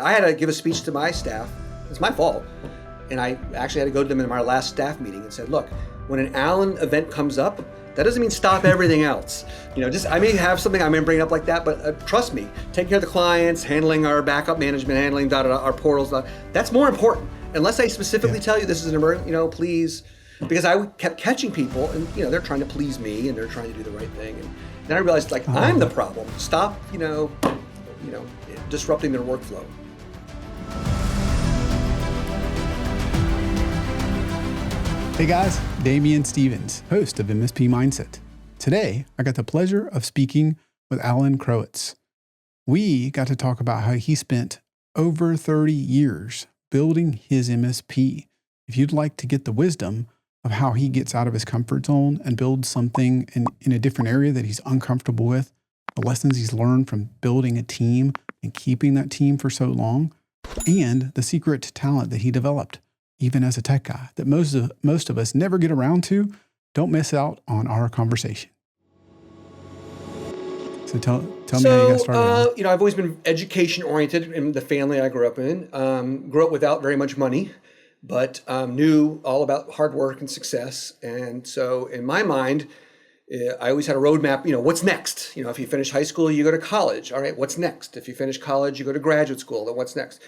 I had to give a speech to my staff. It's my fault. And I actually had to go to them in our last staff meeting and said, look, when an Allen event comes up, that doesn't mean stop everything else. I may have something I may bring up like that, but trust me, taking care of the clients, handling our backup management, handling our portals, that's more important. Unless I specifically tell you this is an emergency, please, because I kept catching people and, they're trying to please me and they're trying to do the right thing. And then I realized I'm the problem. Stop, disrupting their workflow. Hey guys, Damian Stevens, host of MSP Mindset. Today, I got the pleasure of speaking with Alan Crowetz. We got to talk about how he spent over 30 years building his MSP. If you'd like to get the wisdom of how he gets out of his comfort zone and builds something in a different area that he's uncomfortable with, the lessons he's learned from building a team and keeping that team for so long, and the secret talent that he developed, even as a tech guy, that most of us never get around to, don't miss out on our conversation. So tell me how you got started. I've always been education oriented in the family I grew up in. Grew up without very much money, but knew all about hard work and success. And so in my mind, I always had a roadmap, what's next? If you finish high school, you go to college. All right, what's next? If you finish college, you go to graduate school. Then what's next?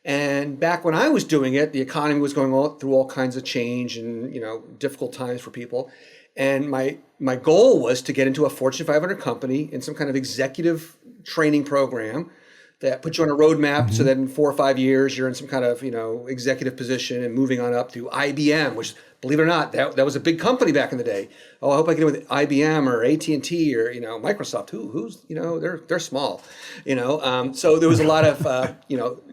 And back when I was doing it, the economy was going through all kinds of change and, difficult times for people. And my goal was to get into a Fortune 500 company in some kind of executive training program that puts you on a roadmap so that in 4 or 5 years, you're in some kind of, executive position and moving on up to IBM, which, believe it or not, that was a big company back in the day. Oh, I hope I get in with IBM or AT&T or, Microsoft. Who's, they're small, So there was a lot of,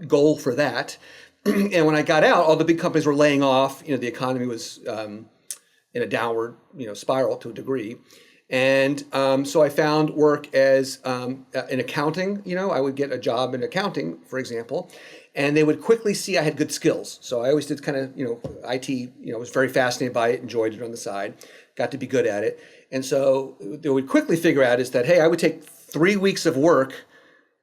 goal for that. And when I got out, all the big companies were laying off. The economy was in a downward, spiral to a degree. And so I found work as in accounting. I would get a job in accounting, for example, and they would quickly see I had good skills. So I always did kind of, IT, was very fascinated by it, enjoyed it on the side, got to be good at it. And so they would quickly figure out is that, hey, I would take 3 weeks of work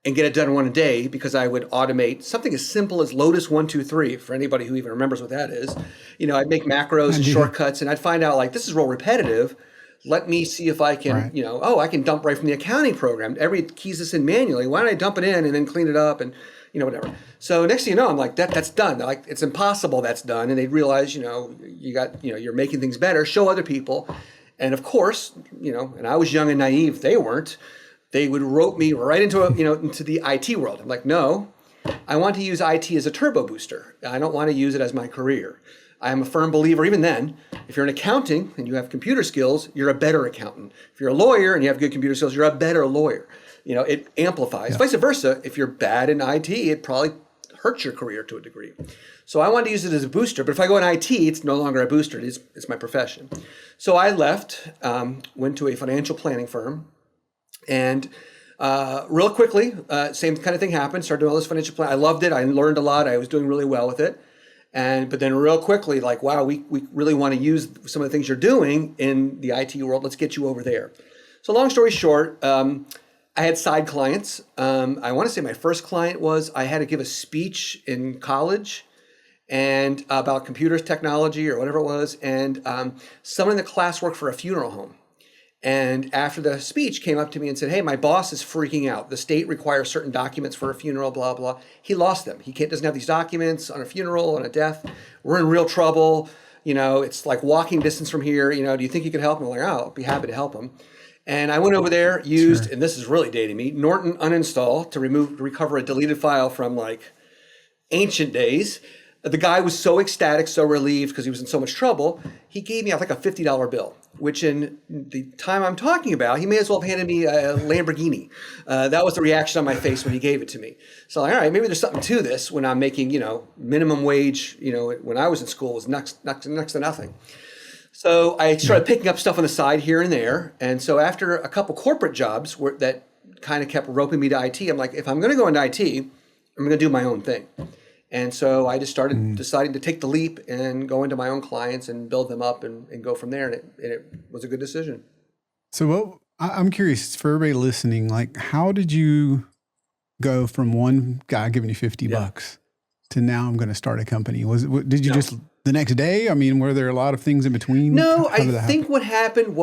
and get it done in one day because I would automate something as simple as Lotus 1, 2, 3, for anybody who even remembers what that is. I'd make macros and shortcuts, and I'd find out this is real repetitive. Let me see if I can, I can dump right from the accounting program. Every keys this in manually. Why don't I dump it in and then clean it up and, whatever. So next thing you know, I'm like, that's done. They're like, it's impossible that's done. And they realize, you're making things better, show other people. And of course, and I was young and naive, they weren't. They would rope me right into into the IT world. I'm like, no, I want to use IT as a turbo booster. I don't want to use it as my career. I'm a firm believer, even then, if you're in accounting and you have computer skills, you're a better accountant. If you're a lawyer and you have good computer skills, you're a better lawyer. It amplifies. Yeah. Vice versa, if you're bad in IT, it probably hurts your career to a degree. So I wanted to use it as a booster, but if I go in IT, it's no longer a booster, it's my profession. So I left, went to a financial planning firm, and real quickly, same kind of thing happened, started doing all this financial planning. I loved it, I learned a lot, I was doing really well with it. But then real quickly, wow, we really want to use some of the things you're doing in the IT world. Let's get you over there. So long story short, I had side clients. I want to say my first client was I had to give a speech in college and about computers technology or whatever it was. And someone in the class worked for a funeral home. And after the speech came up to me and said, hey, my boss is freaking out. The state requires certain documents for a funeral, blah, blah. He lost them. He doesn't have these documents on a funeral, on a death. We're in real trouble. It's like walking distance from here. Do you think you could help him? I'm like, oh, I'll be happy to help him. And I went over there, used, and this is really dating me, Norton uninstall to recover a deleted file from ancient days. The guy was so ecstatic, so relieved because he was in so much trouble. He gave me a $50 bill, which in the time I'm talking about, he may as well have handed me a Lamborghini. That was the reaction on my face when he gave it to me. So all right, maybe there's something to this when I'm making, minimum wage, when I was in school was next to nothing. So I started picking up stuff on the side here and there. And so after a couple corporate jobs that kind of kept roping me to IT, I'm like, if I'm going to go into IT, I'm going to do my own thing. And so I just started deciding to take the leap and go into my own clients and build them up and go from there. And it was a good decision. So I'm curious for everybody listening, how did you go from one guy giving you $50 to now I'm going to start a company? Did you just the next day? I mean, were there a lot of things in between? No, How did that I think happen? what happened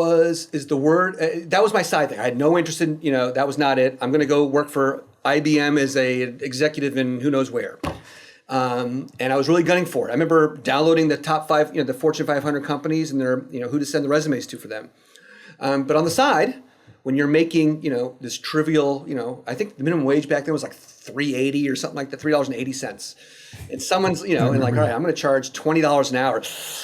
is the word, that was my side thing. I had no interest in, that was not it. I'm going to go work for IBM as a executive in who knows where. And I was really gunning for it. I remember downloading the top 5, the Fortune 500 companies and their, who to send the resumes to for them. But on the side, when you're making, this trivial, I think the minimum wage back then was like $3.80 or something like that, $3.80. And someone's, and like, all right, I'm going to charge $20 an hour.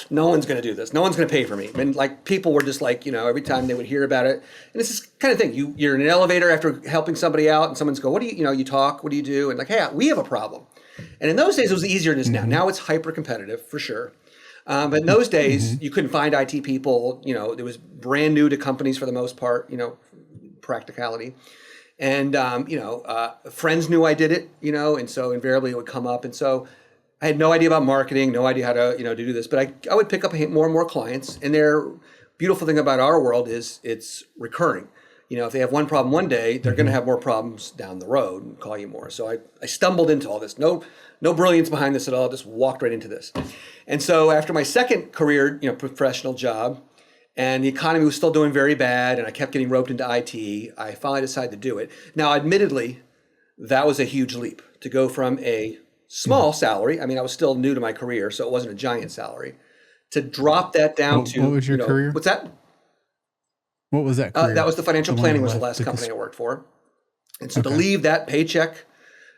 No one's going to do this. No one's going to pay for me. And like people were just like, every time they would hear about it. And it's this kind of thing. You're in an elevator after helping somebody out and someone's go, what do you, you talk, what do you do? And like, hey, we have a problem. And in those days, it was easier than it is now. Now it's hyper competitive for sure. But in those days, you couldn't find IT people. It was brand new to companies for the most part, practicality. And, friends knew I did it, and so invariably it would come up. And so I had no idea about marketing, no idea how to, to do this. But I would pick up more and more clients. And their beautiful thing about our world is it's recurring. If they have one problem one day, they're going to have more problems down the road and call you more. So I stumbled into all this. No brilliance behind this at all. Just walked right into this. And so after my second career, professional job, and the economy was still doing very bad, and I kept getting roped into IT, I finally decided to do it. Now, admittedly, that was a huge leap to go from a small salary. I mean, I was still new to my career, so it wasn't a giant salary. To drop that down to what was your career? What's that? What was that career? That was the financial planning was the last company I worked for. And so to leave that paycheck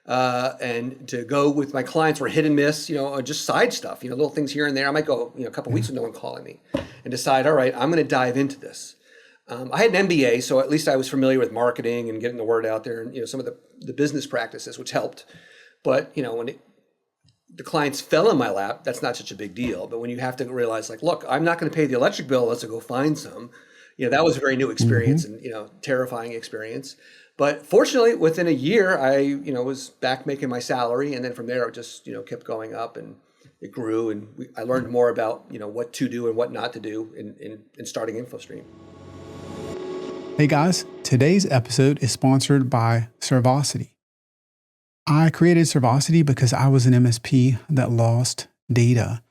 and to go with my clients were hit and miss, just side stuff, little things here and there. I might go, a couple of weeks with no one calling me and decide, all right, I'm going to dive into this. I had an MBA, so at least I was familiar with marketing and getting the word out there and, some of the business practices, which helped. But, when the clients fell in my lap, that's not such a big deal. But when you have to realize like, look, I'm not going to pay the electric bill unless I go find some. That was a very new experience and, terrifying experience. But fortunately, within a year, I, was back making my salary. And then from there, it just, kept going up and it grew. And I learned more about, what to do and what not to do in starting Infostream. Hey guys, today's episode is sponsored by Servosity. I created Servosity because I was an MSP that lost data.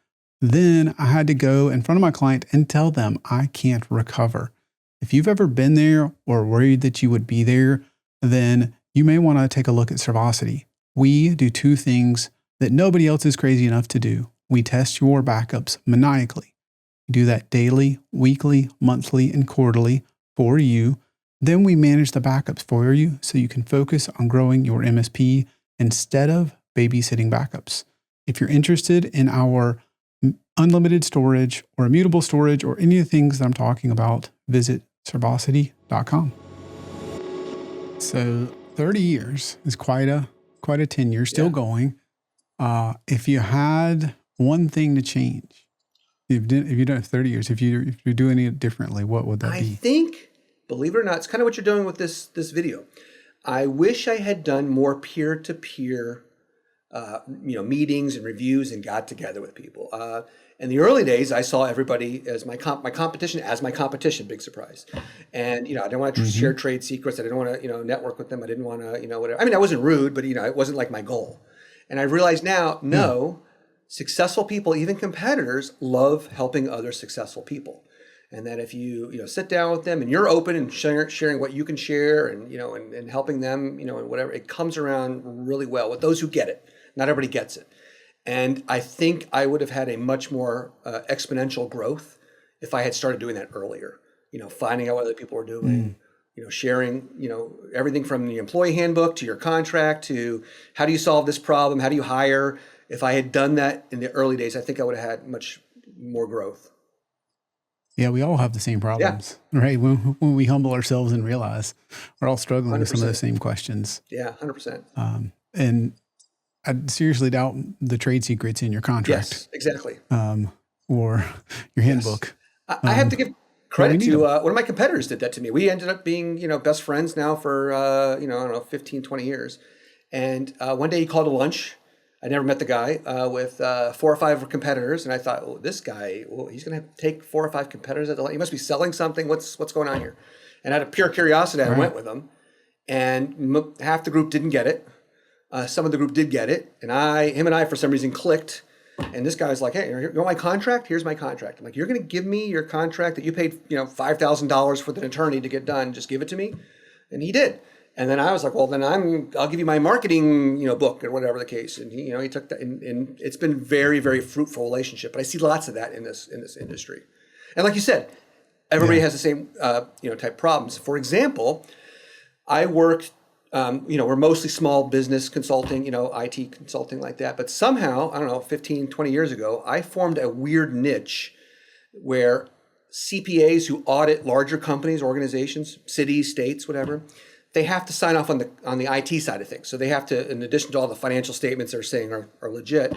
Then I had to go in front of my client and tell them I can't recover. If you've ever been there or worried that you would be there, then you may want to take a look at Servosity. We do 2 things that nobody else is crazy enough to do. We test your backups maniacally. We do that daily, weekly, monthly, and quarterly for you. Then we manage the backups for you so you can focus on growing your MSP instead of babysitting backups. If you're interested in our unlimited storage or immutable storage or any of the things that I'm talking about, visit servosity.com. So 30 years is quite a tenure, still going. If you had one thing to change, if you've done it 30 years, if you're doing it differently, what would that be? I think, believe it or not, it's kind of what you're doing with this video. I wish I had done more peer-to-peer meetings and reviews and got together with people. In the early days, I saw everybody as my competition, big surprise. And, I didn't want to share trade secrets. I didn't want to, network with them. I didn't want to, whatever. I mean, I wasn't rude, but, it wasn't like my goal. And I realized now, successful people, even competitors, love helping other successful people. And that if you, sit down with them and you're open and sharing what you can share and, and helping them, and whatever, it comes around really well with those who get it. Not everybody gets it. And I think I would have had a much more exponential growth if I had started doing that earlier, finding out what other people were doing, sharing, everything from the employee handbook to your contract to how do you solve this problem? How do you hire? If I had done that in the early days, I think I would have had much more growth. Yeah, we all have the same problems, right? When we humble ourselves and realize we're all struggling 100%. With some of the same questions. Yeah, 100%. And I seriously doubt the trade secrets in your contract. Yes, exactly. Or your handbook. Yes. I have to give credit to one of my competitors did that to me. We ended up being, best friends now for, 15, 20 years. And one day he called to lunch. I never met the guy with 4 or 5 competitors. And I thought, this guy, he's going to take 4 or 5 competitors at the lunch. He must be selling something. What's going on here? And out of pure curiosity, I went with him. And half the group didn't get it. Some of the group did get it, and him and I, for some reason, clicked. And this guy's like, "Hey, you want my contract? Here's my contract." I'm like, "You're going to give me your contract that you paid, $5,000 for the attorney to get done? Just give it to me." And he did. And then I was like, "Well, then I'll give you my marketing, book or whatever the case." And he took that, and it's been very, very fruitful relationship. But I see lots of that in this industry. And like you said, everybody has the same, type problems. For example, I worked. We're mostly small business consulting, IT consulting like that. But somehow, I don't know, 15, 20 years ago, I formed a weird niche where CPAs who audit larger companies, organizations, cities, states, whatever, they have to sign off on the IT side of things. So they have to, in addition to all the financial statements they're saying are legit,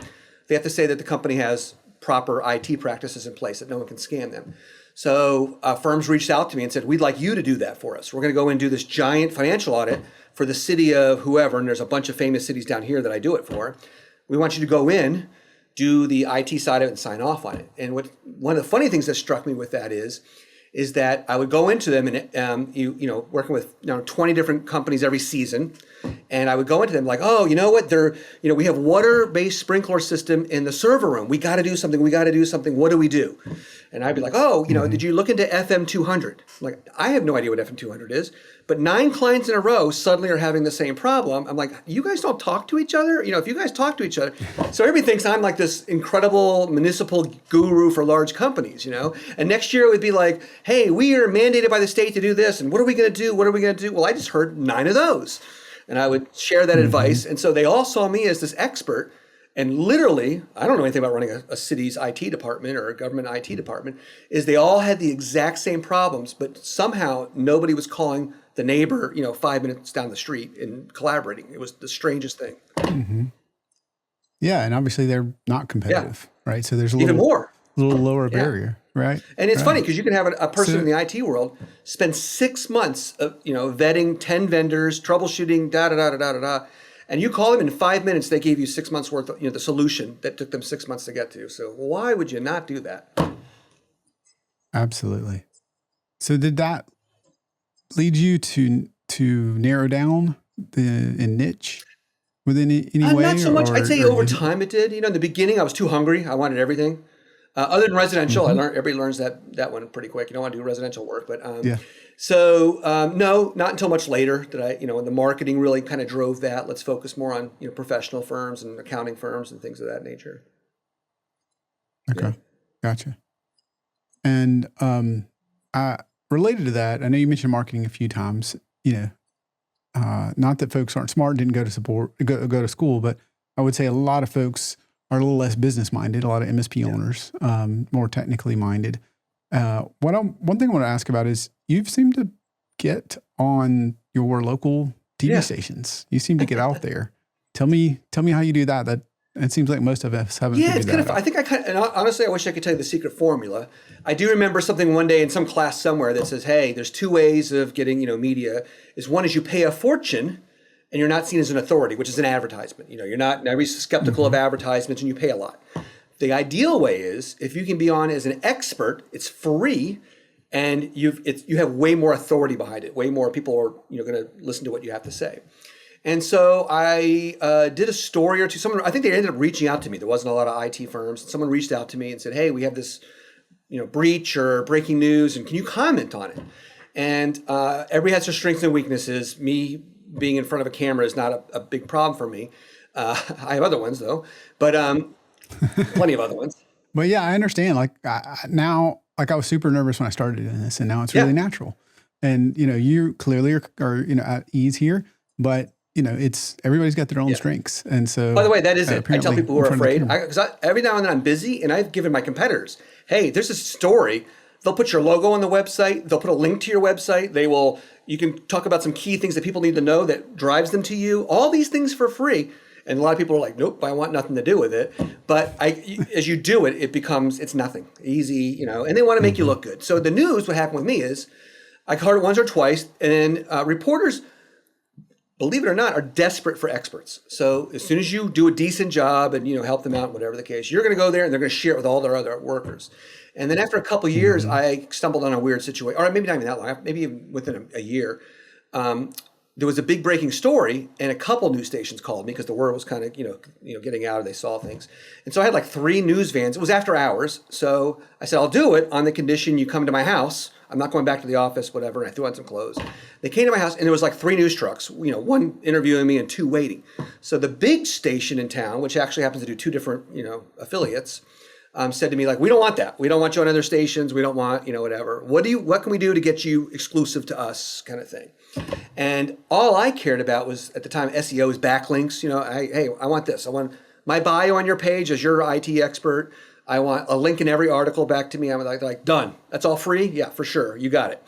they have to say that the company has proper IT practices in place, that no one can scam them. So firms reached out to me and said, "We'd like you to do that for us. We're going to go and do this giant financial audit for the city of whoever," and there's a bunch of famous cities down here that I do it for. "We want you to go in, do the IT side of it, and sign off on it." And one of the funny things that struck me with that is that I would go into them and working with 20 different companies every season, and I would go into them like, "Oh, you know what? We have water-based sprinkler system in the server room. We got to do something. What do we do?" And I'd be like, "Oh, did you look into FM 200? Like, I have no idea what FM 200 is, but 9 clients in a row suddenly are having the same problem." I'm like, "You guys don't talk to each other? If you guys talk to each other," so everybody thinks I'm like this incredible municipal guru for large companies, And next year it would be like, "Hey, we are mandated by the state to do this, and what are we going to do? Well, I just heard 9 of those, and I would share that advice, and so they all saw me as this expert. And literally, I don't know anything about running a city's IT department or a government IT department, is they all had the exact same problems, but somehow nobody was calling the neighbor, 5 minutes down the street and collaborating. It was the strangest thing. Mm-hmm. Yeah, and obviously they're not competitive, right? So there's a even more lower barrier, right? And it's funny because you can have a person in the IT world spend 6 months of, vetting 10 vendors, troubleshooting, da da da da da da. And you call them in 5 minutes, they gave you 6 months worth of, the solution that took them 6 months to get to. So why would you not do that? Absolutely. So did that lead you to narrow down the niche within any way? Not so much. I'd say over time it did. In the beginning, I was too hungry. I wanted everything. Other than residential, everybody learns that one pretty quick. You don't want to do residential work, but So no, not until much later that I, when the marketing really kind of drove that. Let's focus more on professional firms and accounting firms and things of that nature. Okay, gotcha. And related to that, I know you mentioned marketing a few times. Not that folks aren't smart, didn't go to school, but I would say a lot of folks are a little less business minded. A lot of MSP owners, more technically minded. One thing I want to ask about is you've seemed to get on your local TV stations. You seem to get out there. Tell me how you do that. That it seems like most of us haven't. Yeah, it's kind of. I think and honestly, I wish I could tell you the secret formula. I do remember something one day in some class somewhere that says, "Hey, there's 2 ways of getting media. One is you pay a fortune, and you're not seen as an authority, which is an advertisement. You're not. Everybody's skeptical of advertisements, and you pay a lot. The ideal way is if you can be on as an expert, it's free, and you have way more authority behind it. Way more people are going to listen to what you have to say." And so I did a story or two. I think they ended up reaching out to me. There wasn't a lot of IT firms. Someone reached out to me and said, "Hey, we have this breach or breaking news, and can you comment on it?" And everybody has their strengths and weaknesses. Me being in front of a camera is not a big problem for me. I have other ones though, but plenty of other ones. But yeah, I understand. Like now, I was super nervous when I started doing this, and now it's really natural. And you clearly are at ease here, but it's everybody's got their own strengths. And so, by the way, that is it. I tell people who are afraid because every now and then I'm busy, and I've given my competitors, "Hey, there's a story." They'll put your logo on the website. They'll put a link to your website. You can talk about some key things that people need to know that drives them to you. All these things for free. And a lot of people are like, "Nope, I want nothing to do with it." But as you do it, it's nothing easy, and they want to make you look good. So the news, what happened with me is I caught it once or twice, and reporters, believe it or not, are desperate for experts. So as soon as you do a decent job and help them out, whatever the case, you're going to go there and they're going to share it with all their other workers. And then after a couple of years, I stumbled on a weird situation, or maybe not even that long, maybe even within a year. there was a big breaking story, and a couple news stations called me because the word was kind of, getting out, or they saw things. And so I had like 3 news vans. It was after hours. So I said, I'll do it on the condition you come to my house. I'm not going back to the office, whatever. And I threw on some clothes. They came to my house, and there was like 3 news trucks, 1 interviewing me and 2 waiting. So the big station in town, which actually happens to do 2 different, affiliates, said to me, like, we don't want that. We don't want you on other stations. We don't want, whatever. What can we do to get you exclusive to us, kind of thing? And all I cared about was, at the time, SEO's backlinks. I want this. I want my bio on your page as your IT expert. I want a link in every article back to me. I'm like, done. That's all free? Yeah, for sure. You got it.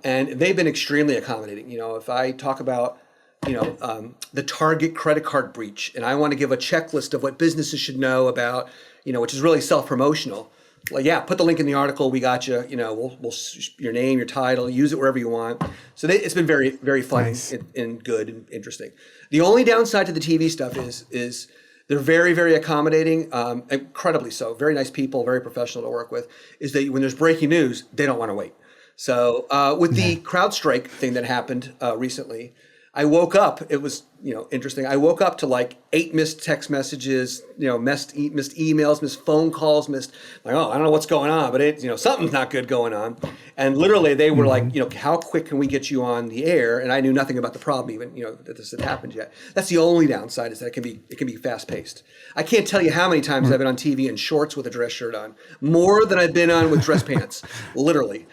And they've been extremely accommodating. If I talk about, the Target credit card breach, and I want to give a checklist of what businesses should know about, which is really self-promotional. Like, yeah, put the link in the article. We got you. We'll your name, your title, use it wherever you want. So it's been very, very fun. Nice. and good and interesting. The only downside to the TV stuff is they're very, very accommodating, incredibly so. Very nice people, very professional to work with. Is that when there's breaking news, they don't want to wait. So with the CrowdStrike thing that happened recently, I woke up. It was interesting. I woke up to like 8 missed text messages, missed emails, missed phone calls, I don't know what's going on, but something's not good going on. And literally they were like, how quick can we get you on the air? And I knew nothing about the problem even, that this had happened yet. That's the only downside, is that it can be fast paced. I can't tell you how many times I've been on TV in shorts with a dress shirt on, more than I've been on with dress pants, literally.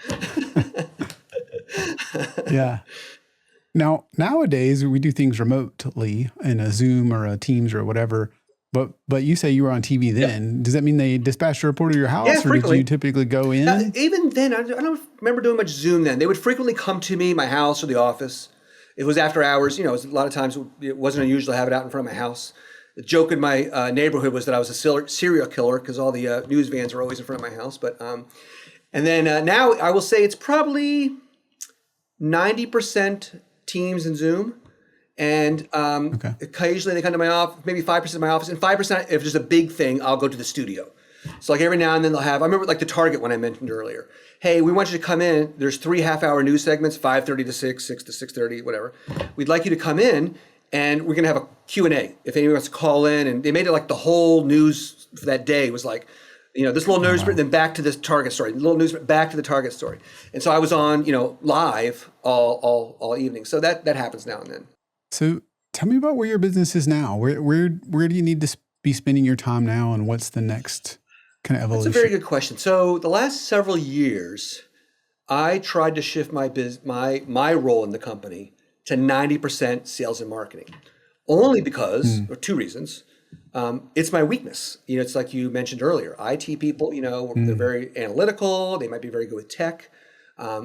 Yeah. Now, nowadays, we do things remotely in a Zoom or a Teams or whatever, but you say you were on TV then. Yep. Does that mean they dispatched a reporter to your house, or did you typically go in? Even then, I don't remember doing much Zoom then. They would frequently come to me, my house or the office. It was after hours. A lot of times it wasn't unusual to have it out in front of my house. The joke in my neighborhood was that I was a serial killer because all the news vans were always in front of my house. But and then now I will say it's probably 90% Teams and Zoom, and occasionally they come to my office, maybe 5% of my office, and 5%, if there's a big thing, I'll go to the studio. So like every now and then they'll have, I remember like the Target one I mentioned earlier. Hey, we want you to come in. There's 3 half-hour news segments, 5:30 to 6, 6 to 6:30, whatever. We'd like you to come in, and we're going to have a Q&A. If anyone wants to call in, and they made it like the whole news for that day was like, this little news, then back to this Target story, little news, back to the Target story. And so I was on, live all evening. So that happens now and then. So tell me about where your business is now. Where do you need to be spending your time now, and what's the next kind of evolution? That's a very good question. So the last several years, I tried to shift my role in the company to 90% sales and marketing, only because, or 2 reasons. It's my weakness. It's like you mentioned earlier, IT people, they're very analytical. They might be very good with tech.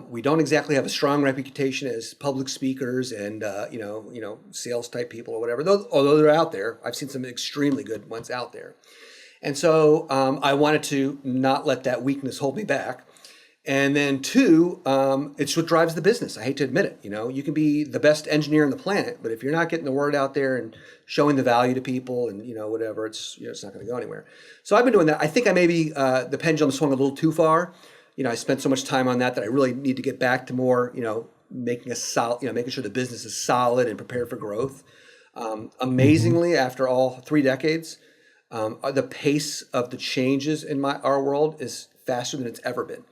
We don't exactly have a strong reputation as public speakers and, sales type people or whatever, although they're out there. I've seen some extremely good ones out there. And so I wanted to not let that weakness hold me back. And then 2, it's what drives the business. I hate to admit it. You can be the best engineer on the planet, but if you're not getting the word out there and showing the value to people and, whatever, it's not going to go anywhere. So I've been doing that. I think I maybe, the pendulum swung a little too far. I spent so much time on that I really need to get back to more, making making sure the business is solid and prepared for growth. Amazingly, after all 3 decades, the pace of the changes in our world is faster than it's ever been.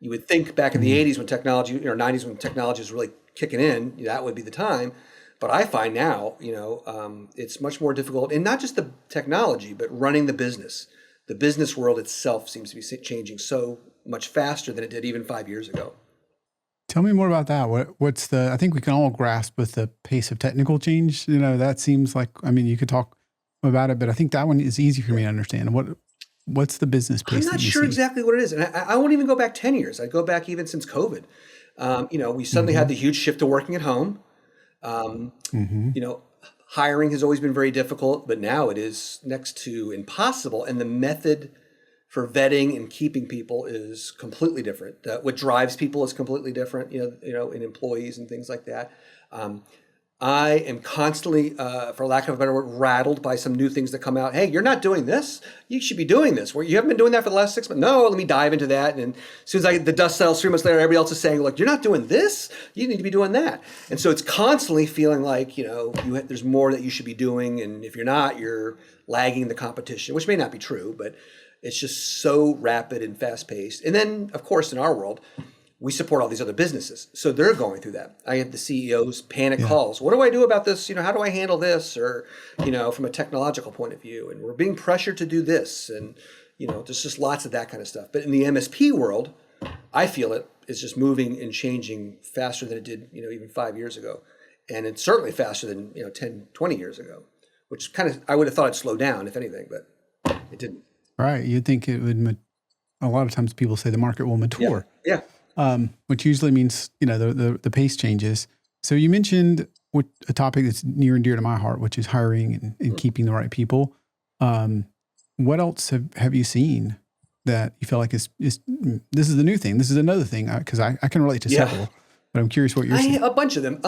You would think back in the 80s when technology, 90s when technology was really kicking in, that would be the time. But I find now, it's much more difficult, and not just the technology, but running the business. The business world itself seems to be changing so much faster than it did even 5 years ago. Tell me more about that. I think we can all grasp with the pace of technical change. That seems like, you could talk about it, but I think that one is easy for me to understand. What's the business pace? I'm not sure exactly what it is. And I won't even go back 10 years. I'd go back even since COVID. We suddenly had the huge shift to working at home. Hiring has always been very difficult, but now it is next to impossible. And the method for vetting and keeping people is completely different. What drives people is completely different, in employees and things like that. I am constantly, for lack of a better word, rattled by some new things that come out. Hey, you're not doing this. You should be doing this. Well, you haven't been doing that for the last 6 months. No, let me dive into that. And as soon as the dust settles, 3 months later, everybody else is saying, look, you're not doing this. You need to be doing that. And so it's constantly feeling like, there's more that you should be doing. And if you're not, you're lagging the competition, which may not be true, but it's just so rapid and fast paced. And then, of course, in our world, we support all these other businesses. So they're going through that. I have the CEOs panic calls. What do I do about this? How do I handle this? Or, from a technological point of view, and we're being pressured to do this. And, there's just lots of that kind of stuff. But in the MSP world, I feel it is just moving and changing faster than it did, even 5 years ago. And it's certainly faster than, 10, 20 years ago, which I would have thought it'd slow down if anything, but it didn't. Right. You'd think it would, a lot of times people say the market will mature. Yeah. Which usually means, the pace changes. So you mentioned a topic that's near and dear to my heart, which is hiring and keeping the right people. What else have you seen that you feel like is this is the new thing? This is another thing, because I can relate to several, but I'm curious what you're seeing. A bunch of them.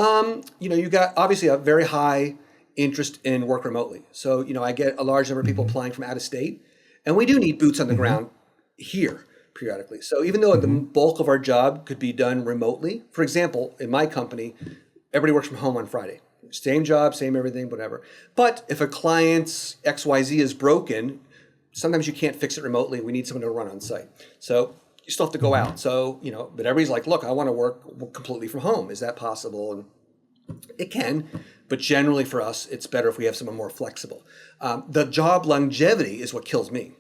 You got obviously a very high interest in work remotely. So, I get a large number of people applying from out of state, and we do need boots on the ground here periodically. So even though the bulk of our job could be done remotely, for example, in my company, everybody works from home on Friday. Same job, same everything, whatever. But if a client's XYZ is broken, sometimes you can't fix it remotely. We need someone to run on site. So you still have to go out. So, but everybody's like, look, I want to work completely from home. Is that possible? And it can, but generally for us, it's better if we have someone more flexible. The job longevity is what kills me.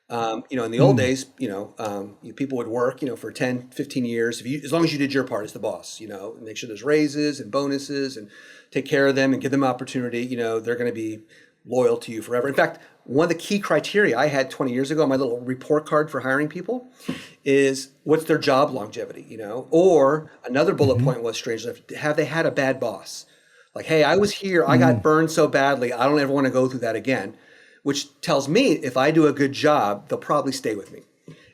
In the old days, people would work, for 10, 15 years. As long as you did your part as the boss, make sure there's raises and bonuses and take care of them and give them opportunity, they're going to be loyal to you forever. In fact, one of the key criteria I had 20 years ago on my little report card for hiring people is what's their job longevity, or another bullet point was, strangely enough, have they had a bad boss? Like, hey, I was here, I got burned so badly, I don't ever want to go through that again. Which tells me if I do a good job, they'll probably stay with me.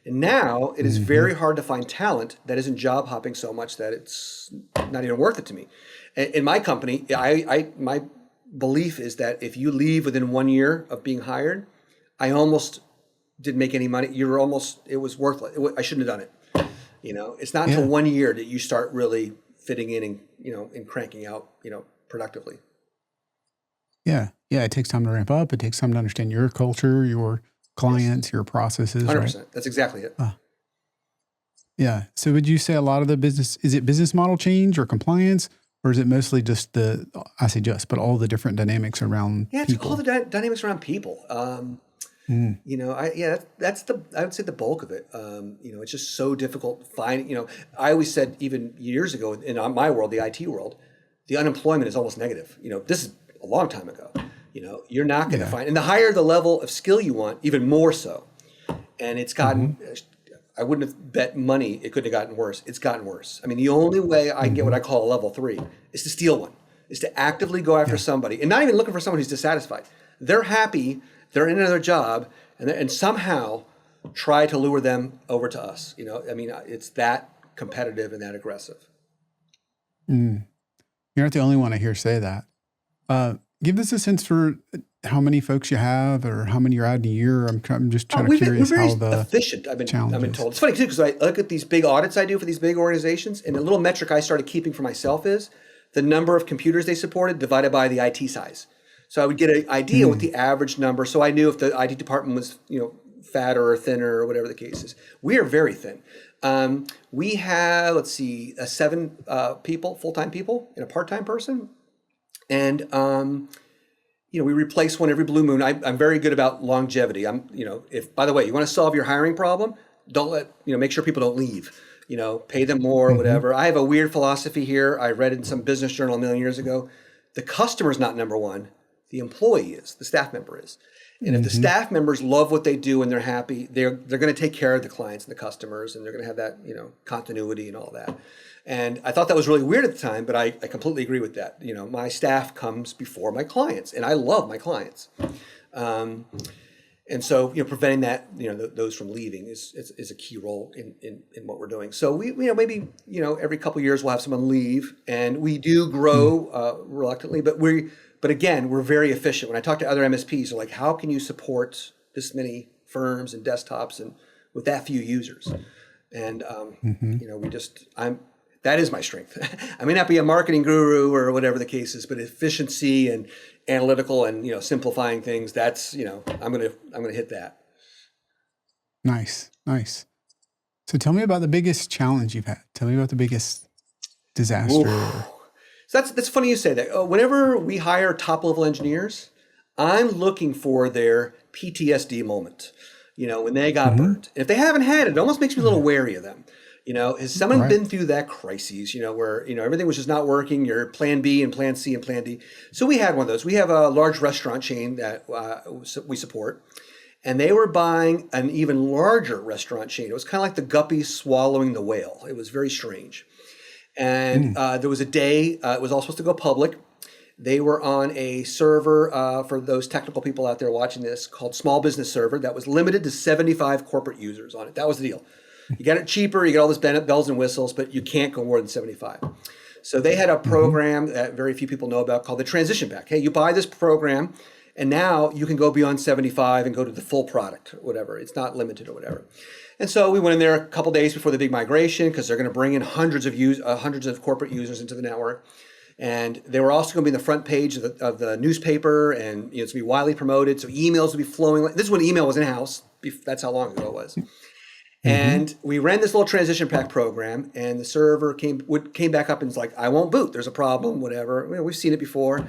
And now it is very hard to find talent that isn't job hopping so much that it's not even worth it to me. In my company, my belief is that if you leave within 1 year of being hired, I almost didn't make any money. It was worthless. I shouldn't have done it. It's not until 1 year that you start really fitting in and, and cranking out, productively. Yeah. Yeah. It takes time to ramp up. It takes time to understand your culture, your clients, your processes. 100%. Right? That's exactly it. Yeah. So would you say a lot of the is it business model change or compliance, or is it mostly just but all the different dynamics around it's people? all the dynamics around people. That's I would say the bulk of it. It's just so difficult to find, I always said even years ago in my world, the IT world, the unemployment is almost negative. This is a long time ago. You're not going to find, and the higher the level of skill you want, even more so. And it's gotten, I wouldn't have bet money it could have gotten worse. It's gotten worse. I mean, the only way I can get what I call a level 3 is to steal one, is to actively go after somebody and not even looking for someone who's dissatisfied. They're happy, they're in another job, and somehow try to lure them over to us. It's that competitive and that aggressive. You're not the only one I hear say that. Give us a sense for how many folks you have or how many you're out in a year. I'm just curious we're very how the efficient. I've been told. It's funny too, because I look at these big audits I do for these big organizations, and a little metric I started keeping for myself is the number of computers they supported divided by the IT size. So I would get an idea what the average number, so I knew if the IT department was, fatter or thinner or whatever the case is. We are very thin. We have, 7 people, full-time people, and a part-time person. And, we replace one every blue moon. I'm very good about longevity. If, by the way, you want to solve your hiring problem, don't make sure people don't leave, pay them more, whatever. I have a weird philosophy here. I read in some business journal a million years ago. The customer's not number one. The employee is, the staff member is. And if the staff members love what they do and they're happy, they're going to take care of the clients and the customers, and they're going to have that, continuity and all that. And I thought that was really weird at the time, but I completely agree with that. My staff comes before my clients, and I love my clients. And so, preventing that, those from leaving is a key role in what we're doing. So we, maybe, every couple of years we'll have someone leave, and we do grow reluctantly, but again, we're very efficient. When I talk to other MSPs, they're like, how can you support this many firms and desktops and with that few users? And, that is my strength. I may not be a marketing guru or whatever the case is, but efficiency and analytical and, simplifying things, that's, I'm going to hit that. Nice. So tell me about the biggest challenge you've had. Tell me about the biggest disaster. So that's funny you say that. Whenever we hire top level engineers, I'm looking for their PTSD moment, when they got burned. And if they haven't had it, it almost makes me a little wary of them. Has someone been through that crisis, where, everything was just not working, your plan B and plan C and plan D. So we had one of those. We have a large restaurant chain that we support, and they were buying an even larger restaurant chain. It was kind of like the guppy swallowing the whale. It was very strange. And there was a day, it was all supposed to go public. They were on a server, for those technical people out there watching this, called Small Business Server, that was limited to 75 corporate users on it. That was the deal. You got it cheaper, you get all this bells and whistles, but you can't go more than 75. So they had a program that very few people know about called the Transition Pack. Hey, you buy this program, and now you can go beyond 75 and go to the full product, or whatever. It's not limited or whatever. And so we went in there a couple days before the big migration, because they're going to bring in hundreds of corporate users into the network. And they were also going to be in the front page of the newspaper, and it's going to be widely promoted. So emails would be flowing. This is when email was in-house. That's how long ago it was. And we ran this little transition pack program, and the server came back up and was like, I won't boot. There's a problem, whatever. We've seen it before.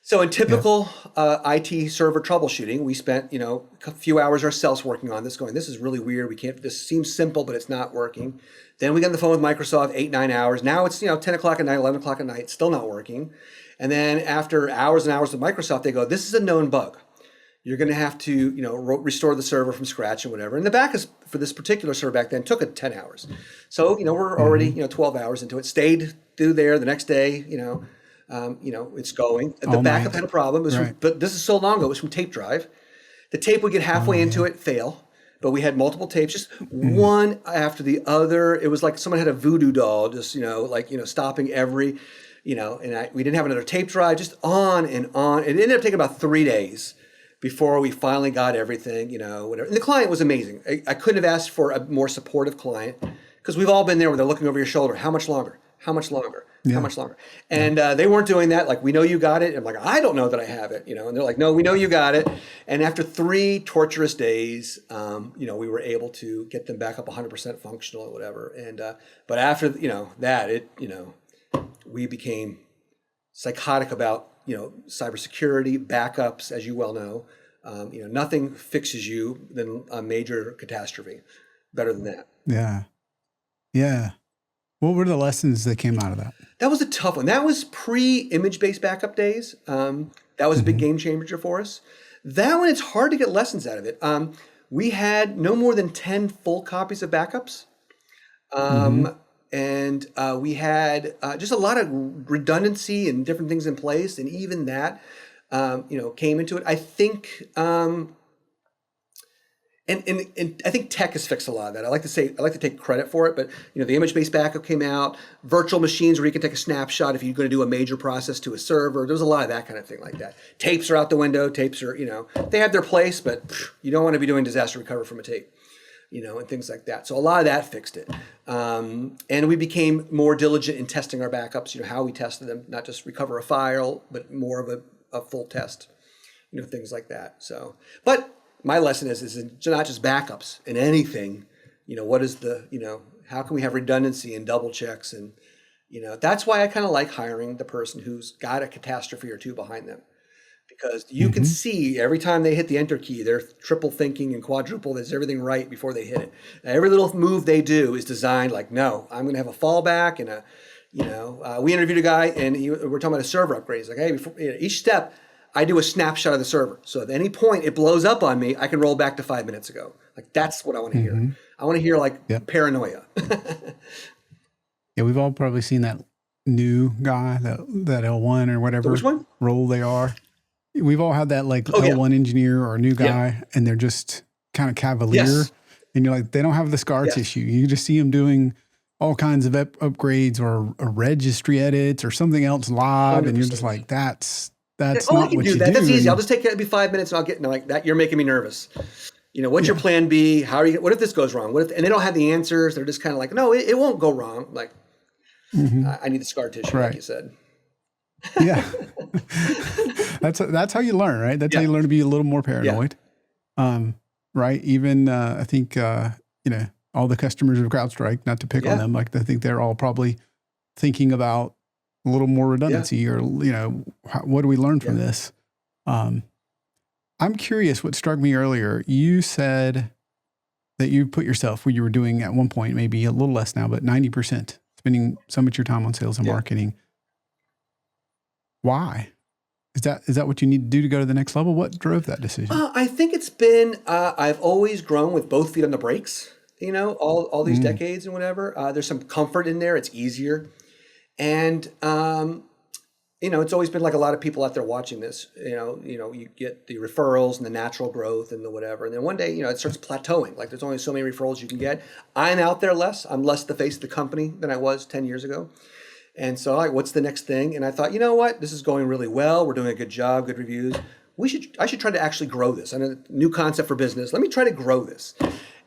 So in typical IT server troubleshooting, we spent, a few hours ourselves working on this, going, this is really weird. This seems simple, but it's not working. Then we got on the phone with Microsoft, 8-9 hours. Now it's, 10 o'clock at night, 11 o'clock at night, still not working. And then after hours and hours with Microsoft, they go, this is a known bug. You're going to have to, restore the server from scratch and whatever. And the backup for this particular server back then took 10 hours. So, we're already, 12 hours into it. Stayed through there the next day, it's going. The backup had a problem, but this is so long ago. It was from tape drive. The tape would get halfway into it, fail. But we had multiple tapes, just one after the other. It was like someone had a voodoo doll, just, stopping every, we didn't have another tape drive, just on and on. It ended up taking about 3 days before we finally got everything, whatever. And the client was amazing. I couldn't have asked for a more supportive client, because we've all been there where they're looking over your shoulder. How much longer? How much longer? How much longer? And they weren't doing that. Like, we know you got it. And I'm like, I don't know that I have it, And they're like, no, we know you got it. And after 3 torturous days, we were able to get them back up 100% functional or whatever. And but after that, we became psychotic about cybersecurity, backups, as you well know. Nothing fixes you than a major catastrophe. Better than that. Yeah. What were the lessons that came out of that? That was a tough one. That was pre-image-based backup days. That was a big game changer for us. That one, it's hard to get lessons out of it. We had no more than 10 full copies of backups. And we had just a lot of redundancy and different things in place. And even that, came into it. I think, and I think tech has fixed a lot of that. I like to take credit for it, but the image-based backup came out, virtual machines where you can take a snapshot if you're going to do a major process to a server. There was a lot of that kind of thing like that. Tapes are out the window. Tapes are, they have their place, but you don't want to be doing disaster recovery from a tape. And things like that. So a lot of that fixed it. And we became more diligent in testing our backups, how we tested them, not just recover a file, but more of a full test, things like that. So, but my lesson is not just backups in anything, what is how can we have redundancy and double checks? And, that's why I kind of like hiring the person who's got a catastrophe or two behind them. Because you can see every time they hit the enter key, they're triple thinking and quadruple, there's everything right before they hit it. Now, every little move they do is designed like, no, I'm going to have a fallback. And we interviewed a guy, and we're talking about a server upgrade. He's like, hey, before, each step, I do a snapshot of the server. So at any point it blows up on me, I can roll back to 5 minutes ago. Like, that's what I want to hear. I want to hear paranoia. Yeah, we've all probably seen that new guy, that L1 or whatever Which one? role they are. we've all had that like Oh yeah. L1 engineer or a new Yeah. guy, and they're just kind of cavalier, Yes. and you're like, they don't have the scar Yes. tissue. You just see them doing all kinds of upgrades or registry edits or something else live, and you're just 100%. like, that's I not can what do you that. do. That's easy. I'll And just take it. It'll be 5 minutes and I'll get, like that. You're making me nervous. What's your yeah, plan B? How are you, what if this goes wrong? What if, and they don't have the answers. They're just kind of like, no, it won't go wrong. Like, I need the scar tissue, like right. you said. Yeah. That's how you learn, right? That's how Yeah. you learn to be a little more Yeah. paranoid. Right. Even, I think, all the customers of CrowdStrike, not to pick on Yeah. them, like I think they're all probably thinking about a little more redundancy or, what do we learn from Yeah. this? I'm curious what struck me earlier. You said that you put yourself where you were doing at one point, maybe a little less now, but 90% spending so much of your time on sales and Yeah. marketing. Why? Is that what you need to do to go to the next level? What drove that decision? I think it's been, I've always grown with both feet on the brakes, all these decades and whatever. There's some comfort in there. It's easier. And, it's always been like a lot of people out there watching this, you get the referrals and the natural growth and the whatever. And then one day, it starts plateauing. Like there's only so many referrals you can get. I'm out there less. I'm less the face of the company than I was 10 years ago. And so what's the next thing? And I thought, you know what? This is going really well. We're doing a good job, good reviews. I should try to actually grow this. I know, new concept for business. Let me try to grow this.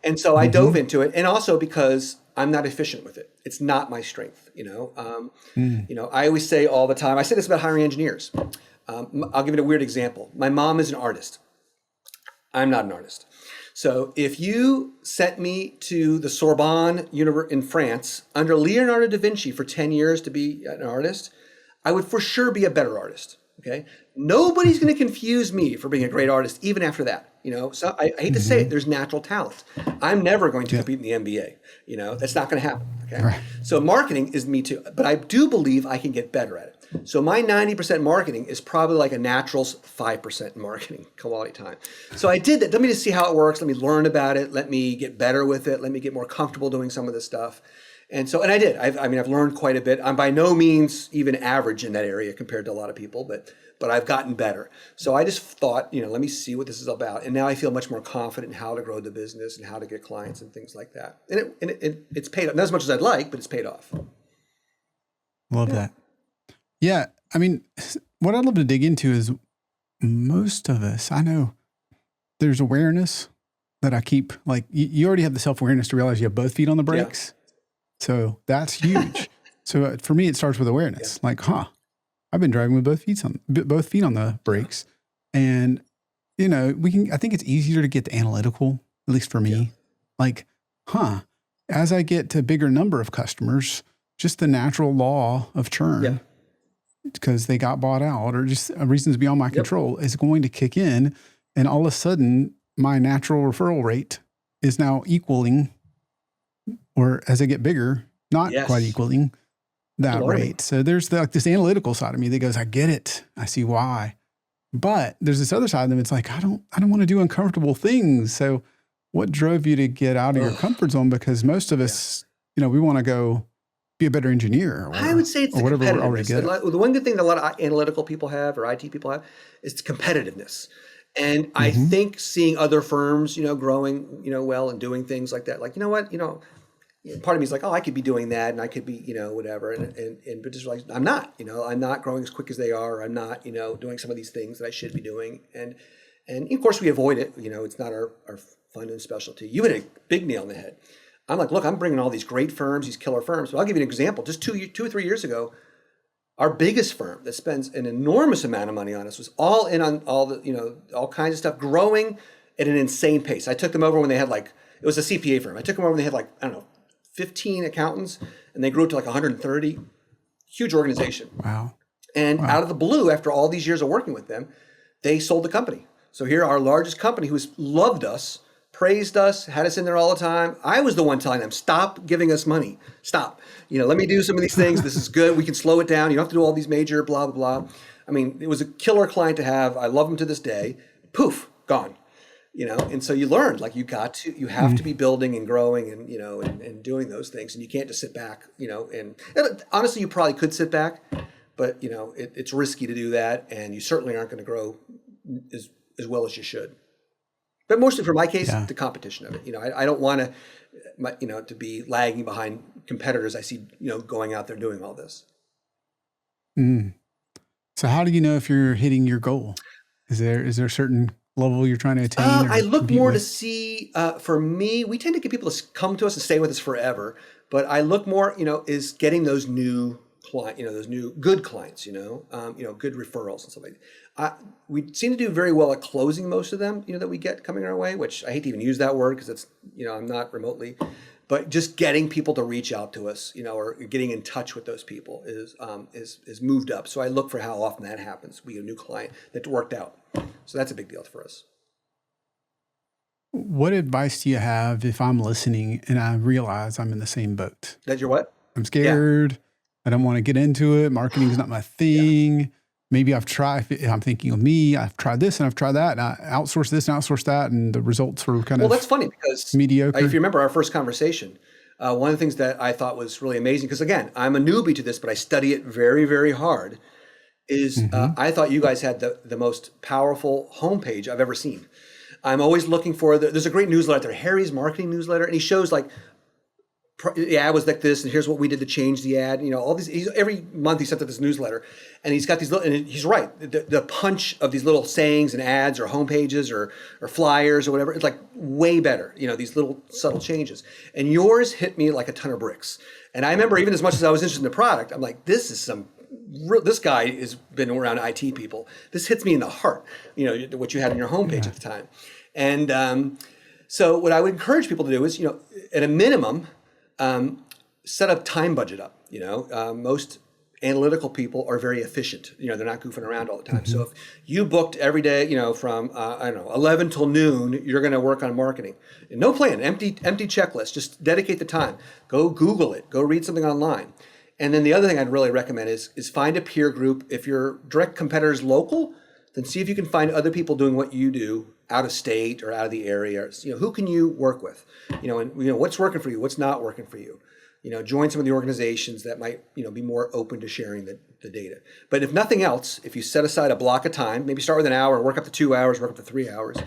And so I dove into it. And also because I'm not efficient with it. It's not my strength, I always say all the time, I say this about hiring engineers. I'll give it a weird example. My mom is an artist. I'm not an artist. So if you sent me to the Sorbonne in France under Leonardo da Vinci for 10 years to be an artist, I would for sure be a better artist. Okay. Nobody's going to confuse me for being a great artist, even after that. So I hate to say it, there's natural talent. I'm never going to compete in the NBA. That's not going to happen. Okay. Right. So marketing is me too, but I do believe I can get better at it. So my 90% marketing is probably like a natural's 5% marketing quality time. So I did that. Let me just see how it works. Let me learn about it. Let me get better with it. Let me get more comfortable doing some of this stuff. And I did. I've learned quite a bit. I'm by no means even average in that area compared to a lot of people, but I've gotten better. So I just thought, let me see what this is about. And now I feel much more confident in how to grow the business and how to get clients and things like that. And it's paid off. Not as much as I'd like, but it's paid off. Love that. Yeah. I mean, what I'd love to dig into is most of us, I know there's awareness that I keep, like you already have the self-awareness to realize you have both feet on the brakes. Yeah. So that's huge. So for me, it starts with awareness. Yeah. Like, I've been driving with both feet on the brakes, and I think it's easier to get the analytical, at least for me. Yeah. Like, as I get to a bigger number of customers, just the natural law of churn, because they got bought out or just reasons beyond my control, is going to kick in, and all of a sudden, my natural referral rate is now equaling, or as I get bigger, not quite equaling that rate. So there's this analytical side of me that goes, I get it. I see why. But there's this other side of them. It's like, I don't want to do uncomfortable things. So what drove you to get out of your comfort zone? Because most of us, we want to go be a better engineer. I would say it's or whatever we're already good at. The one good thing that a lot of analytical people have or IT people have is competitiveness. And I think seeing other firms, growing, well and doing things like that, like, part of me is like, I could be doing that and I could be, whatever. But just like, I'm not, I'm not growing as quick as they are. I'm not, doing some of these things that I should be doing. And of course we avoid it. It's not our fun and specialty. You hit a big nail on the head. I'm like, look, I'm bringing all these great firms, these killer firms. But I'll give you an example. Just 2 or 3 years ago, our biggest firm that spends an enormous amount of money on us was all in on all the, all kinds of stuff, growing at an insane pace. I took them over when they had it was a CPA firm. I took them over when they had 15 accountants, and they grew to 130. Huge organization. Wow. And out of the blue, after all these years of working with them, they sold the company. So here, our largest company, who's loved us, praised us, had us in there all the time. I was the one telling them, stop giving us money. Stop. Let me do some of these things. This is good. We can slow it down. You don't have to do all these major blah, blah, blah. I mean, it was a killer client to have. I love them to this day. Poof, gone. And so you learned, you have to be building and growing and, and doing those things. And you can't just sit back, and honestly, you probably could sit back, but it's risky to do that, and you certainly aren't going to grow as well as you should. But mostly for my case, the competition of it. I don't want to be lagging behind competitors I see, going out there doing all this. So how do you know if you're hitting your goal? Is there a certain level you're trying to attain? I look more to see, for me, we tend to get people to come to us and stay with us forever. But I look more, is getting those new client, those new good clients, good referrals and stuff like that. We seem to do very well at closing most of them, that we get coming our way, which I hate to even use that word because it's, I'm not remotely, but just getting people to reach out to us, or getting in touch with those people is moved up. So I look for how often that happens. We get a new client that worked out. So that's a big deal for us. What advice do you have if I'm listening and I realize I'm in the same boat? That you're what? I'm scared. Yeah. I don't want to get into it. Marketing is not my thing. Yeah. Maybe I'm thinking of me, I've tried this and I've tried that, and I outsource this and outsource that, and the results were kind of that's funny because mediocre. If you remember our first conversation, one of the things that I thought was really amazing, because again, I'm a newbie to this, but I study it very, very hard, is I thought you guys had the most powerful homepage I've ever seen. I'm always looking for, there's a great newsletter, Harry's marketing newsletter, and he shows like, the ad was like this, and here's what we did to change the ad. All these. Every month he sent out this newsletter, and he's got these little. And he's right. The punch of these little sayings and ads, or homepages, or flyers, or whatever. It's like way better. These little subtle changes. And yours hit me like a ton of bricks. And I remember, even as much as I was interested in the product, I'm like, this guy has been around IT people. This hits me in the heart. What you had on your homepage at the time. And so what I would encourage people to do is, at a minimum, set a time budget up. Most analytical people are very efficient. They're not goofing around all the time. So if you booked every day, from 11 till noon, you're going to work on marketing. And no plan, empty checklist. Just dedicate the time. Go Google it. Go read something online. And then the other thing I'd really recommend is find a peer group. If your direct competitor is local, then see if you can find other people doing what you do out of state or out of the area. Who can you work with? And what's working for you, what's not working for you. Join some of the organizations that might, be more open to sharing the data. But if nothing else, if you set aside a block of time, maybe start with an hour, work up to 2 hours, work up to 3 hours,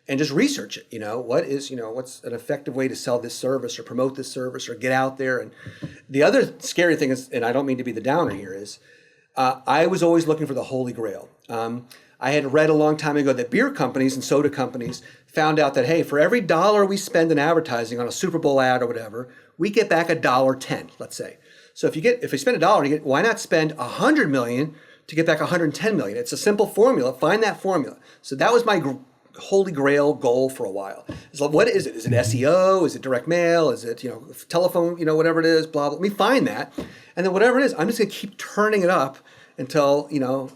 and just research it. What's an effective way to sell this service or promote this service or get out there. And the other scary thing is, and I don't mean to be the downer here, is I was always looking for the holy grail. I had read a long time ago that beer companies and soda companies found out that, hey, for every dollar we spend in advertising on a Super Bowl ad or whatever, we get back $1.10, let's say. So if you spend $1, why not spend $100 million to get back $110 million? It's a simple formula. Find that formula. So that was my holy grail goal for a while. It's like, what is it? Is it SEO? Is it direct mail? Is it telephone? Whatever it is. Blah blah. Let me find that, and then whatever it is, I'm just gonna keep turning it up until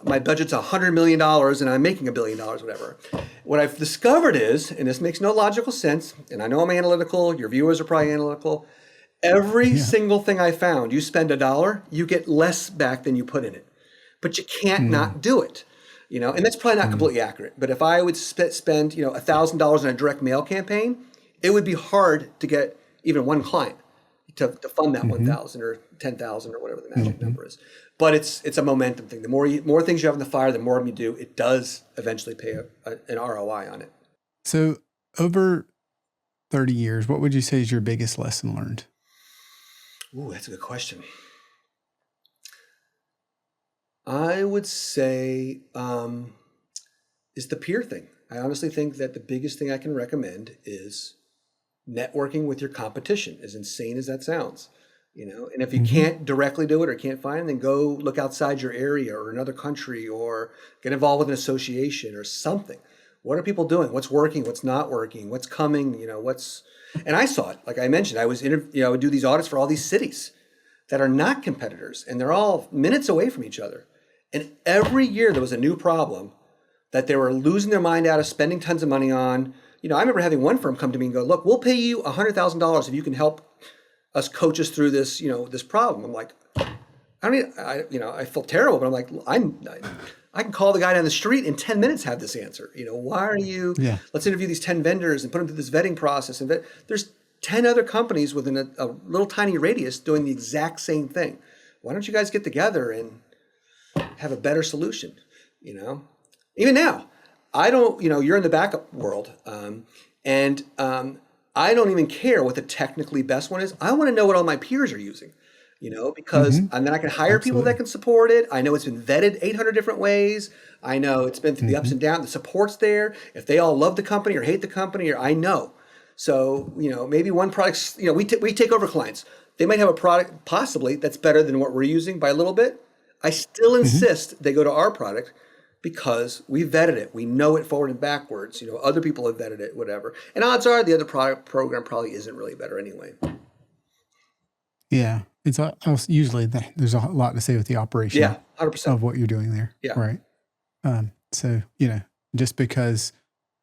my budget's $100 million and I'm making $1 billion, whatever. What I've discovered is, and this makes no logical sense, and I know I'm analytical, your viewers are probably analytical, every single thing I found, you spend $1, you get less back than you put in it. But you can't not do it. And that's probably not completely accurate. But if I would spend $1,000 on a direct mail campaign, it would be hard to get even one client to fund that 1,000 or 10,000 or whatever the magic number is. But it's a momentum thing. The more things you have in the fire, the more you do, it does eventually pay an ROI on it. So over 30 years, what would you say is your biggest lesson learned? Ooh, that's a good question. I would say is the peer thing. I honestly think that the biggest thing I can recommend is networking with your competition, as insane as that sounds. And if you can't directly do it or can't find them, then go look outside your area or another country or get involved with an association or something. What are people doing? What's working? What's not working? What's coming? And I saw it. Like I mentioned, I would do these audits for all these cities that are not competitors, and they're all minutes away from each other. And every year there was a new problem that they were losing their mind out of, spending tons of money on. I remember having one firm come to me and go, "Look, we'll pay you $100,000 if you can help us coach us through this, this problem." I'm like, I feel terrible, but I'm like, I can call the guy down the street in 10 minutes, have this answer. Why are you? Yeah. Let's interview these 10 vendors and put them through this vetting process. And there's 10 other companies within a little tiny radius doing the exact same thing. Why don't you guys get together and have a better solution, Even now, I don't, you're in the backup world. And I don't even care what the technically best one is. I want to know what all my peers are using, because and then I can hire people that can support it. I know it's been vetted 800 different ways. I know it's been through the ups and downs. The support's there. If they all love the company or hate the company, or I know. So, maybe one product's, we take over clients. They might have a product possibly that's better than what we're using by a little bit. I still insist they go to our product because we vetted it. We know it forward and backwards. Other people have vetted it, whatever. And odds are the other program probably isn't really better anyway. Yeah. It's usually there's a lot to say with the operation 100%. of what you're doing there. Yeah. Right. So, just because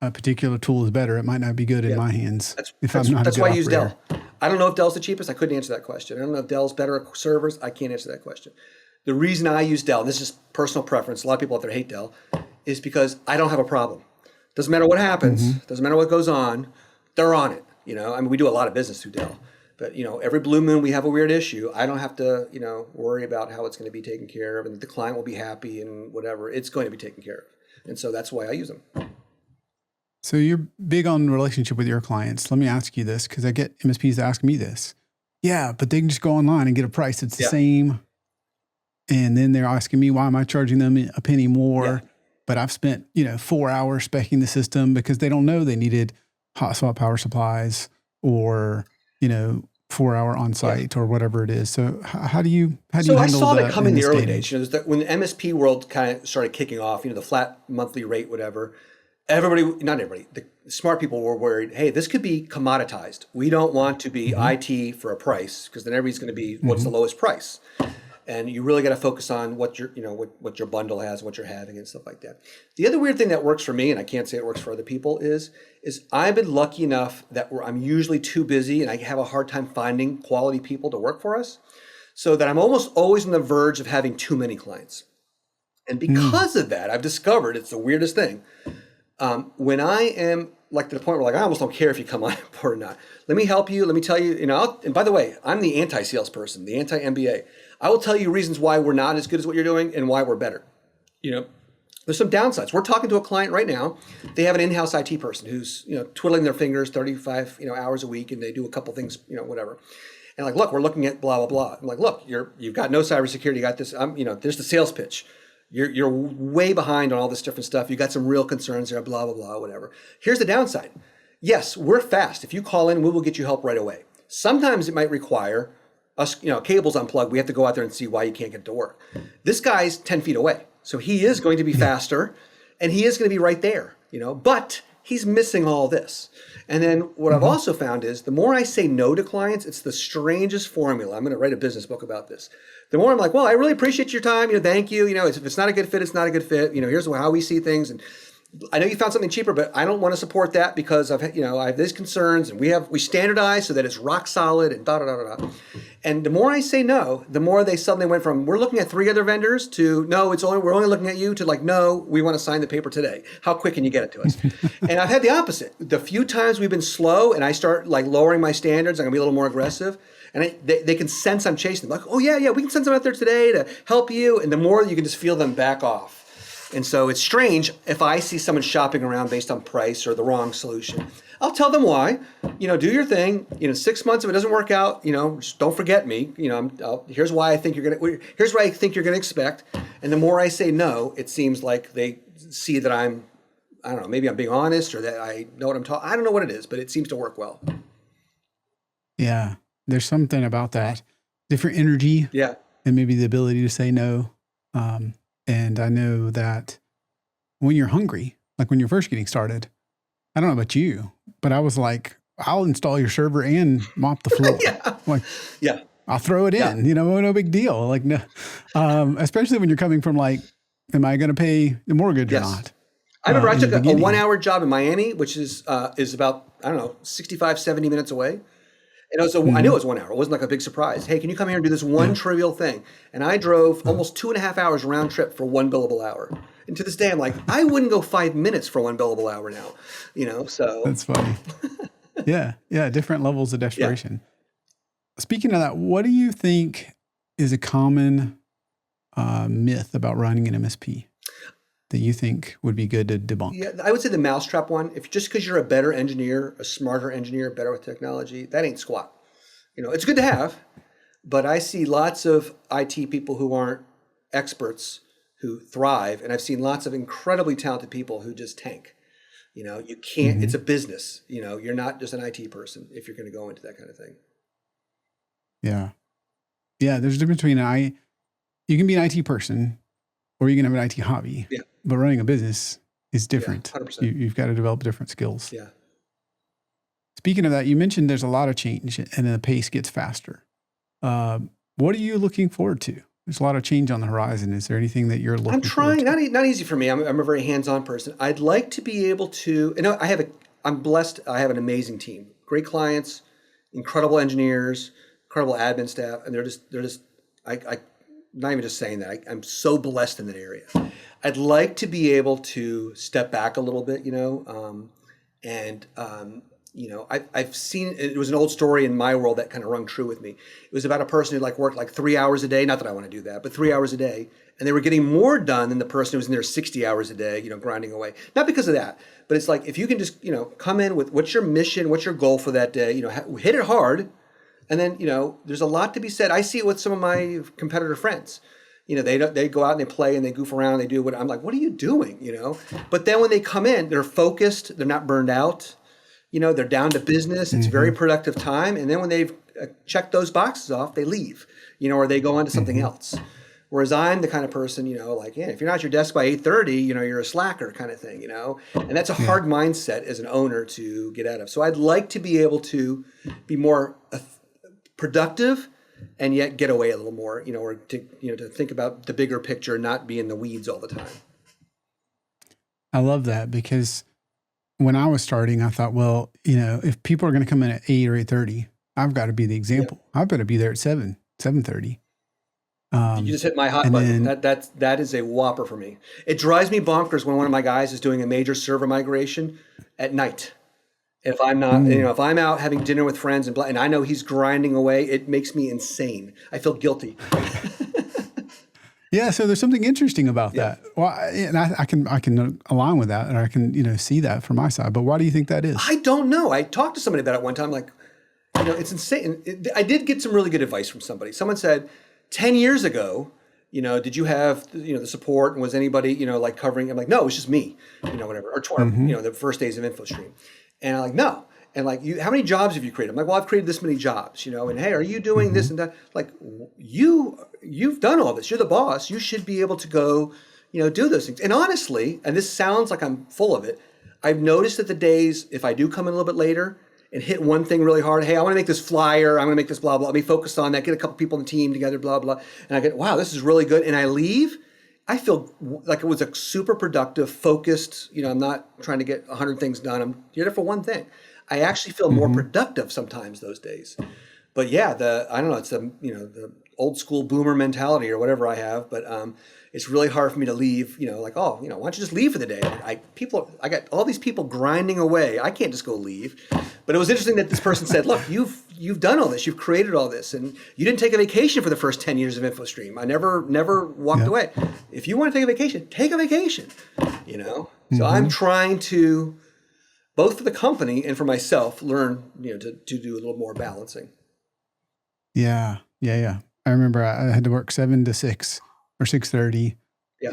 a particular tool is better, it might not be good in my hands. That's why I use Dell. I don't know if Dell's the cheapest. I couldn't answer that question. I don't know if Dell's better at servers. I can't answer that question. The reason I use Dell, and this is personal preference, a lot of people out there hate Dell, is because I don't have a problem. Doesn't matter what happens, doesn't matter what goes on, they're on it. We do a lot of business through Dell. But, every blue moon we have a weird issue. I don't have to, worry about how it's going to be taken care of and the client will be happy and whatever. It's going to be taken care of. And so that's why I use them. So you're big on relationship with your clients. Let me ask you this, because I get MSPs that ask me this. Yeah, but they can just go online and get a price that's the same. And then they're asking me, why am I charging them a penny more? Yeah. But I've spent, 4 hours specing the system because they don't know they needed hot swap power supplies or, 4-hour on-site or whatever it is. So how do you handle that? So I saw that come in the early days. When the MSP world kind of started kicking off, the flat monthly rate, whatever, not everybody, the smart people were worried, hey, this could be commoditized. We don't want to be IT for a price because then everybody's going to be what's the lowest price. And you really got to focus on what your, what your bundle has, what you're having and stuff like that. The other weird thing that works for me, and I can't say it works for other people, is I've been lucky enough that I'm usually too busy and I have a hard time finding quality people to work for us, so that I'm almost always on the verge of having too many clients. And because of that, I've discovered it's the weirdest thing. When I am like to the point where I almost don't care if you come on board or not. Let me help you. Let me tell you, and by the way, I'm the anti-salesperson, the anti-MBA. I will tell you reasons why we're not as good as what you're doing and why we're better. There's some downsides. We're talking to a client right now. They have an in-house IT person who's, twiddling their fingers 35, hours a week, and they do a couple things, whatever. And look, we're looking at blah, blah, blah. I'm like, look, you've got no cybersecurity. You got this, there's the sales pitch. You're way behind on all this different stuff. You got some real concerns there, blah, blah, blah, whatever. Here's the downside. Yes, we're fast. If you call in, we will get you help right away. Sometimes it might require us, cables unplugged. We have to go out there and see why you can't get to work. This guy's 10 feet away. So he is going to be faster and he is going to be right there, but he's missing all this. And then what I've also found is the more I say no to clients, it's the strangest formula. I'm going to write a business book about this. The more I'm like, well, I really appreciate your time. Thank you. If it's not a good fit, it's not a good fit. Here's how we see things. And I know you found something cheaper, but I don't want to support that because I have these concerns, and we standardize so that it's rock solid and da da da da. And the more I say no, the more they suddenly went from we're looking at 3 other vendors to no, we're only looking at you to no, we want to sign the paper today. How quick can you get it to us? And I've had the opposite. The few times we've been slow and I start lowering my standards, I'm gonna be a little more aggressive. And they can sense I'm chasing them. Oh yeah, we can send them out there today to help you. And the more you can just feel them back off. And so it's strange if I see someone shopping around based on price or the wrong solution. I'll tell them why. Do your thing. 6 months if it doesn't work out, just don't forget me. Here's why I think here's what I think you're gonna expect. And the more I say no, it seems like they see that I don't know, maybe I'm being honest or that I know what I'm talking. I don't know what it is, but it seems to work well. Yeah. There's something about that different energy. Yeah. And maybe the ability to say no. And I know that when you're hungry, like when you're first getting started, I don't know about you, but I was like, I'll install your server and mop the floor. I'll throw it in, no big deal. No, especially when you're coming from am I going to pay the mortgage or not? I remember I took a 1-hour job in Miami, which is about, 65, 70 minutes away. And I knew it was 1 hour. It wasn't a big surprise. Hey, can you come here and do this one trivial thing? And I drove almost 2.5 hours round trip for 1 billable hour. And to this day, I'm like, I wouldn't go 5 minutes for 1 billable hour now, so. That's funny. Yeah. Different levels of desperation. Yeah. Speaking of that, what do you think is a common myth about running an MSP that you think would be good to debunk? Yeah, I would say the mousetrap one. If just because you're a better engineer, a smarter engineer, better with technology, that ain't squat. It's good to have, but I see lots of IT people who aren't experts who thrive, and I've seen lots of incredibly talented people who just tank. You can't. It's a business. You're not just an IT person if you're going to go into that kind of thing. Yeah, yeah. There's a difference between you can be an IT person, or you can have an IT hobby. Yeah. But running a business is different. Yeah, 100%. You've got to develop different skills. Yeah. Speaking of that, you mentioned there's a lot of change and the pace gets faster. What are you looking forward to? There's a lot of change on the horizon. Is there anything that you're looking forward to? Not easy for me. I'm a very hands-on person. I'd like to be able to, I'm blessed. I have an amazing team, great clients, incredible engineers, incredible admin staff. And they're just, not even just saying that. I'm so blessed in that area. I'd like to be able to step back a little bit, I've seen, it was an old story in my world that kind of rung true with me. It was about a person who worked 3 hours a day. Not that I want to do that, but 3 hours a day. And they were getting more done than the person who was in there 60 hours a day, grinding away. Not because of that, but it's if you can just, come in with what's your mission, what's your goal for that day, hit it hard. And then, there's a lot to be said. I see it with some of my competitor friends. They go out and they play and they goof around. They do what I'm like, what are you doing? But then when they come in, they're focused. They're not burned out. They're down to business. It's very productive time. And then when they've checked those boxes off, they leave, or they go on to something else. Whereas I'm the kind of person, if you're not at your desk by 8:30, you're a slacker kind of thing, and that's a hard mindset as an owner to get out of. So I'd like to be able to be more productive and yet get away a little more, or to think about the bigger picture, not be in the weeds all the time. I love that because when I was starting, I thought, well, if people are going to come in at 8 or 8:30, I've got to be the example. I've got to be there at 7:30. You just hit my hot button. That is a whopper for me. It drives me bonkers when one of my guys is doing a major server migration at night. If I'm not, if I'm out having dinner with friends and I know he's grinding away, it makes me insane. I feel guilty. Yeah, so there's something interesting about that. Well, and I can align with that, and I can see that from my side. But why do you think that is? I don't know. I talked to somebody about it one time. It's insane. I did get some really good advice from somebody. Someone said, 10 years ago, did you have the support, and was anybody covering? I'm like, no, it was just me, whatever. Or the first days of Infostream, and I'm like, no. And how many jobs have you created? I'm like, well, I've created this many jobs, and hey, are you doing this and that? You've done all this. You're the boss. You should be able to go, do those things. And honestly, and this sounds like I'm full of it, I've noticed that the days, if I do come in a little bit later and hit one thing really hard, hey, I want to make this flyer, I'm going to make this blah, blah, let me focus on that, get a couple people in the team together, blah, blah. And I get, wow, this is really good. And I leave, I feel like it was a super productive, focused, I'm not trying to get 100 things done. I'm here for one thing. I actually feel more productive sometimes those days. But yeah, I don't know, it's the old school boomer mentality or whatever I have, but it's really hard for me to leave, why don't you just leave for the day? I got all these people grinding away. I can't just go leave. But it was interesting that this person said, look, you've done all this, you've created all this, and you didn't take a vacation for the first 10 years of Infostream. I never walked away. If you want to take a vacation, take a vacation, So I'm trying to, both for the company and for myself, learn, to do a little more balancing. Yeah. I remember I had to work 7 to 6 or 6:30. Yeah.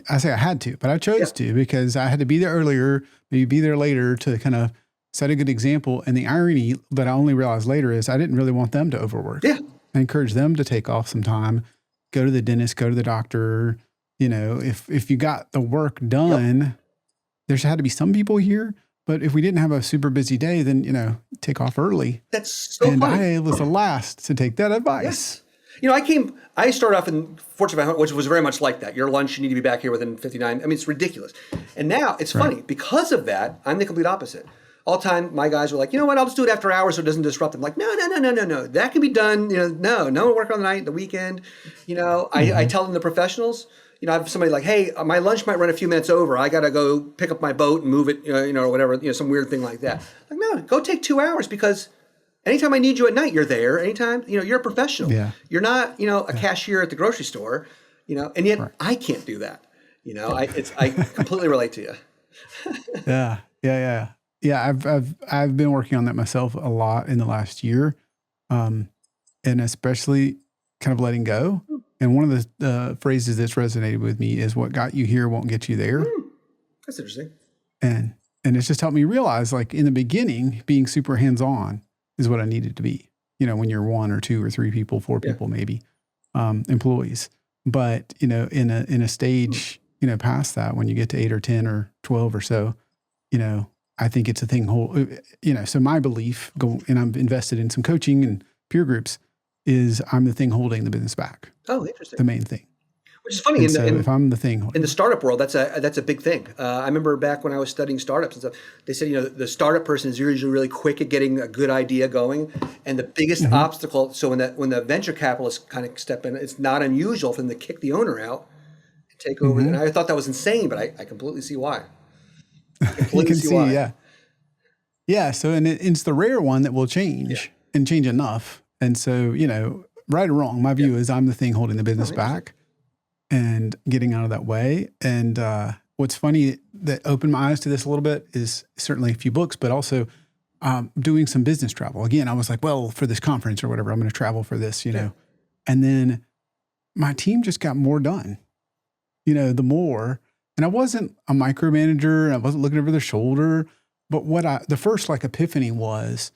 I say I had to, but I chose to because I had to be there earlier, maybe be there later to kind of set a good example. And the irony that I only realized later is I didn't really want them to overwork. Yeah. I encouraged them to take off some time, go to the dentist, go to the doctor. If you got the work done, there had to be some people here. But if we didn't have a super busy day, then, take off early. That's so and funny. I was the last to take that advice. Yes. I started off in Fortune 500, which was very much like that. Your lunch, you need to be back here within 59. I mean, it's ridiculous. And now it's funny. Because of that, I'm the complete opposite. All the time, my guys were like, you know what, I'll just do it after hours so it doesn't disrupt them. Like, no. That can be done. No one work on the night, the weekend. I tell them, the professionals, I have somebody like, hey, my lunch might run a few minutes over. I got to go pick up my boat and move it, or whatever, some weird thing like that. Like, no, go take 2 hours because anytime I need you at night, you're there. Anytime, you're a professional. Yeah. You're not, a cashier at the grocery store. and yet Right. I can't do that. I completely relate to you. Yeah. I've been working on that myself a lot in the last year, and especially kind of letting go. And one of the phrases that's resonated with me is, "What got you here won't get you there." That's interesting. And it's just helped me realize, like in the beginning, being super hands-on is what I needed to be. When you're one or two or three people, four people, maybe employees. But in a stage, past that, when you get to 8 or 10 or 12 or so, I think it's a thing. So my belief, and I'm invested in some coaching and peer groups, is I'm the thing holding the business back. Oh, interesting. The main thing. Which is funny. If I'm the thing in the startup world, that's a big thing. I remember back when I was studying startups and stuff, they said, the startup person is usually really quick at getting a good idea going. And the biggest obstacle, so when the venture capitalists kind of step in, it's not unusual for them to kick the owner out and take over. And I thought that was insane, but I completely see why. You can see, yeah. Yeah, so and it's the rare one that will change and change enough. And so, right or wrong, my view is I'm the thing holding the business back and getting out of that way. And what's funny that opened my eyes to this a little bit is certainly a few books, but also doing some business travel. Again, I was like, well, for this conference or whatever, I'm going to travel for this, And then my team just got more done, the more. And I wasn't a micromanager. I wasn't looking over their shoulder. But the first epiphany was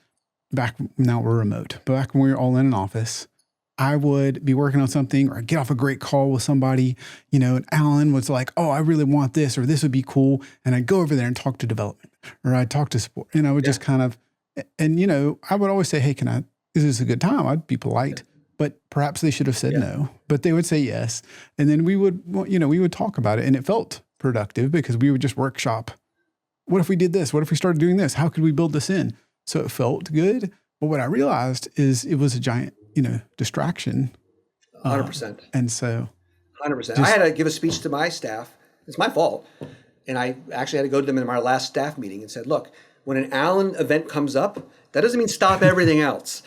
now we're remote, but back when we were all in an office, I would be working on something or I'd get off a great call with somebody, and Alan was like, oh, I really want this, or this would be cool. And I'd go over there and talk to development, or I'd talk to support, and I would just kind of, and I would always say, hey, is this a good time? I'd be polite, but perhaps they should have said no, but they would say yes. And then we would talk about it, and it felt productive because we would just workshop. What if we did this? What if we started doing this? How could we build this in? So it felt good. But what I realized is it was a giant, distraction. 100%. And so 100%. I had to give a speech to my staff. It's my fault. And I actually had to go to them in my last staff meeting and said, look, when an Allen event comes up, that doesn't mean stop everything else.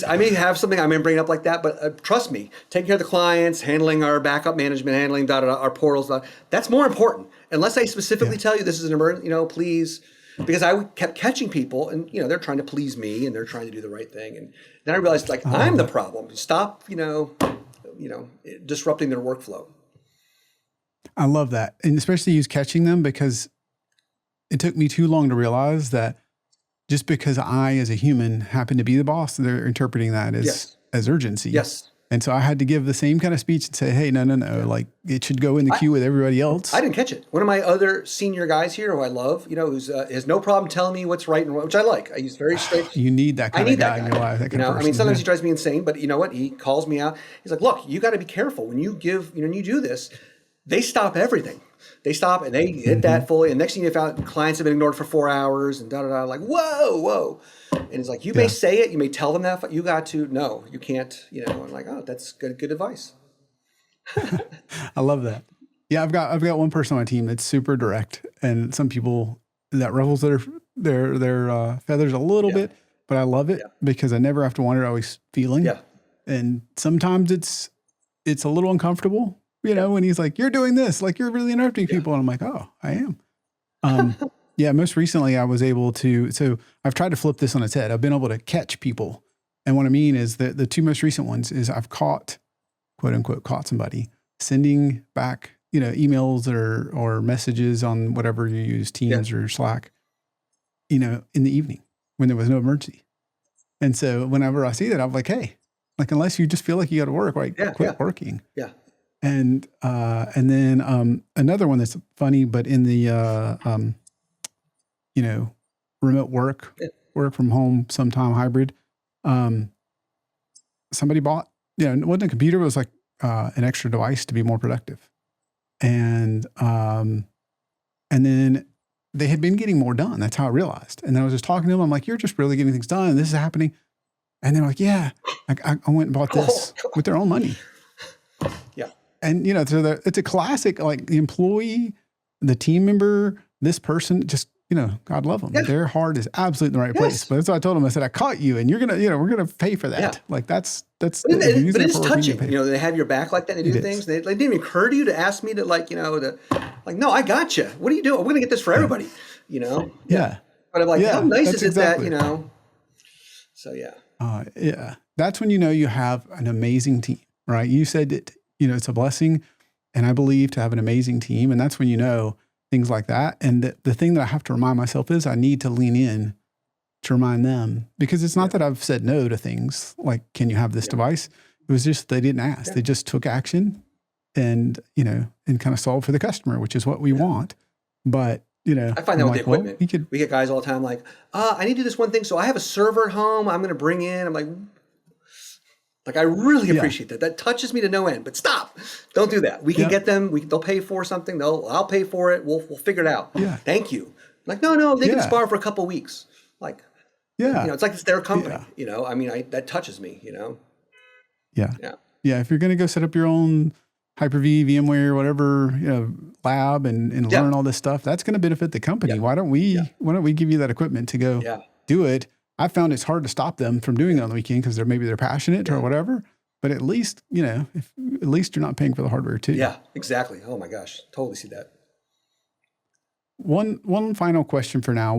I may have something I may bring up like that, but trust me, taking care of the clients, handling our backup management, handling our portals, that's more important. Unless I specifically tell you this is an emergency, please. Because I kept catching people and, they're trying to please me and they're trying to do the right thing. And then I realized I'm the problem. Stop, disrupting their workflow. I love that. And especially you catching them, because it took me too long to realize that just because I, as a human, happen to be the boss, they're interpreting that as urgency. Yes. And so I had to give the same kind of speech and say, hey, no. Like it should go in the queue with everybody else. I didn't catch it. One of my other senior guys here who I love, who's has no problem telling me what's right and wrong, which I like. He's very straight. You need that kind of guy in your life. That kind of person. Sometimes he drives me insane, but you know what? He calls me out. He's like, look, you got to be careful when you give, when you do this, they stop everything. They stop and they hit that fully. And next thing you found, clients have been ignored for 4 hours and like, whoa. And it's like, you may say it, you may tell them that, but you got to, no, you can't, I'm like, oh, that's good advice. I love that. Yeah, I've got one person on my team that's super direct, and some people that ruffles their feathers a little bit, but I love it because I never have to wonder how he's feeling. Yeah. And sometimes it's a little uncomfortable, when he's like, you're doing this, like you're really interrupting people. And I'm like, oh, I am. Yeah, most recently I was able to, so I've tried to flip this on its head. I've been able to catch people. And what I mean is that the two most recent ones is I've quote unquote, caught somebody sending back, emails or messages on whatever you use, Teams or Slack, in the evening when there was no emergency. And so whenever I see that, I'm like, hey, unless you just feel like you got to work, quit working. Yeah. And then another one that's funny, but in the, remote work from home, sometime hybrid. Somebody bought, it wasn't a computer, it was like an extra device to be more productive. And then they had been getting more done. That's how I realized. And then I was just talking to them. I'm like, you're just really getting things done. And this is happening. And they're like, yeah, I went and bought this with their own money. Yeah. And, so it's a classic, like the employee, the team member, this person just God love them. Yeah. Their heart is absolutely in the right place. Yes. But that's what I told them. I said, I caught you and you're going to, we're going to pay for that. Yeah. Like that's, But if you're using it it is for working, you touching. pay. They have your back like that. They do It things. is. They didn't even occur to you to ask me to no, I got you. What are you doing? We're going to get this for everybody, Yeah. But I'm like, how nice that's is it exactly. that, so yeah. Yeah. That's when you have an amazing team, right? You said that, it's a blessing. And I believe to have an amazing team. And that's when things like that. And the thing that I have to remind myself is I need to lean in to remind them, because it's not that I've said no to things like, can you have this device? It was just they didn't ask. They just took action and, and kind of solved for the customer, which is what we want. But, I find that with the equipment. We get guys all the time like, I need to do this one thing. So I have a server at home I'm going to bring in. I'm like, I really appreciate that. That touches me to no end. But stop! Don't do that. We can get them. They'll pay for something. I'll pay for it. We'll figure it out. Yeah. Thank you. Like no, they can spar for a couple of weeks. Like, it's like it's their company. That touches me. Yeah. If you're going to go set up your own Hyper-V, VMware, whatever, lab and learn all this stuff, that's going to benefit the company. Yeah. Why don't we give you that equipment to go do it? I found it's hard to stop them from doing it on the weekend because they're passionate or whatever. But at least, at least you're not paying for the hardware too. Yeah, exactly. Oh my gosh, totally see that. One final question for now.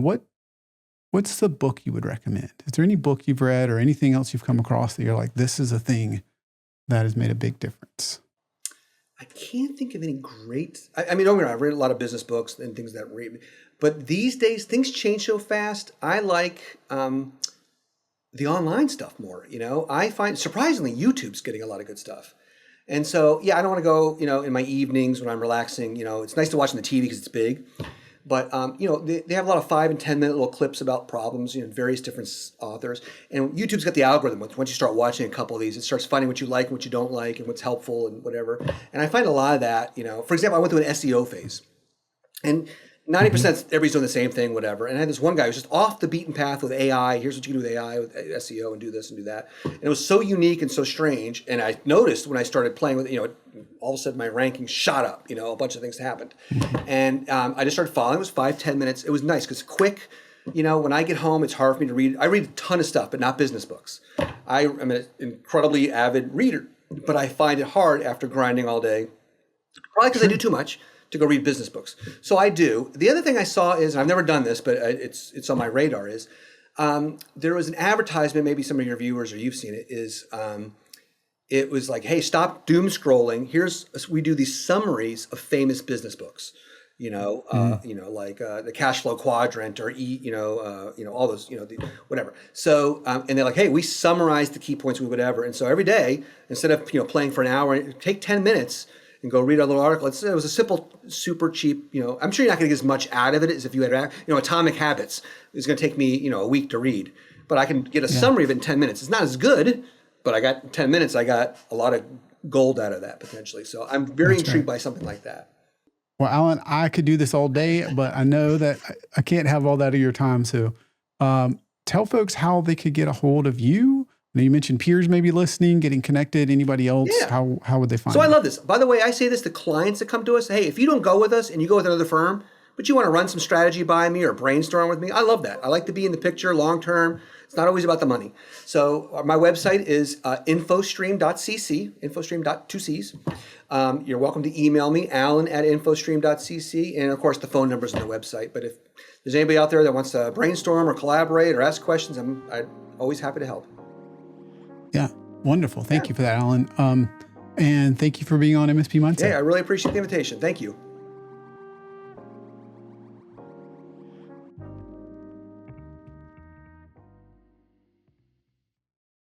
What's the book you would recommend? Is there any book you've read or anything else you've come across that you're like, this is a thing that has made a big difference? I can't think of any great. Don't get me wrong, I've read a lot of business books and things that read. But these days, things change so fast. I like the online stuff more. I find surprisingly YouTube's getting a lot of good stuff. And so, I don't want to go, in my evenings when I'm relaxing. It's nice to watch on the TV because it's big. But, they have a lot of 5 and 10 minute little clips about problems, various different authors. And YouTube's got the algorithm. Once you start watching a couple of these, it starts finding what you like and what you don't like and what's helpful and whatever. And I find a lot of that, for example, I went through an SEO phase. And 90% everybody's doing the same thing, whatever. And I had this one guy who was just off the beaten path with AI. Here's what you can do with AI, with SEO, and do this and do that. And it was so unique and so strange. And I noticed when I started playing with, all of a sudden my ranking shot up. A bunch of things happened. And I just started following. It was 5-10 minutes. It was nice because quick. When I get home, it's hard for me to read. I read a ton of stuff, but not business books. I am an incredibly avid reader, but I find it hard after grinding all day. Probably because I do too much to go read business books. So I do. The other thing I saw is, and I've never done this, but it's on my radar, is there was an advertisement, maybe some of your viewers or you've seen it, is it was like, hey, stop doom scrolling. We do these summaries of famous business books. Like the Cash Flow Quadrant or all those, whatever. So, and they're like, hey, we summarize the key points, whatever. And so every day, instead of playing for an hour, take 10 minutes and go read a little article. It was a simple, super cheap, I'm sure you're not going to get as much out of it as if you had, Atomic Habits is going to take me, a week to read. But I can get a summary of it in 10 minutes. It's not as good, but I got 10 minutes. I got a lot of gold out of that potentially. So I'm very intrigued by something like that. Well, Alan, I could do this all day, but I know that I can't have all that of your time. So tell folks how they could get a hold of you. Now, you mentioned peers maybe listening, getting connected, anybody else. Yeah. How would they find you? I love this. By the way, I say this to clients that come to us. Hey, if you don't go with us and you go with another firm, but you want to run some strategy by me or brainstorm with me, I love that. I like to be in the picture long term. It's not always about the money. So my website is infostream.cc, infostream.2cs. You're welcome to email me, alan@infostream.cc. And of course, the phone number's on the website. But if there's anybody out there that wants to brainstorm or collaborate or ask questions, I'm always happy to help. Yeah, wonderful. Thank you for that, Alan. And thank you for being on MSP Mindset. Yeah, I really appreciate the invitation. Thank you.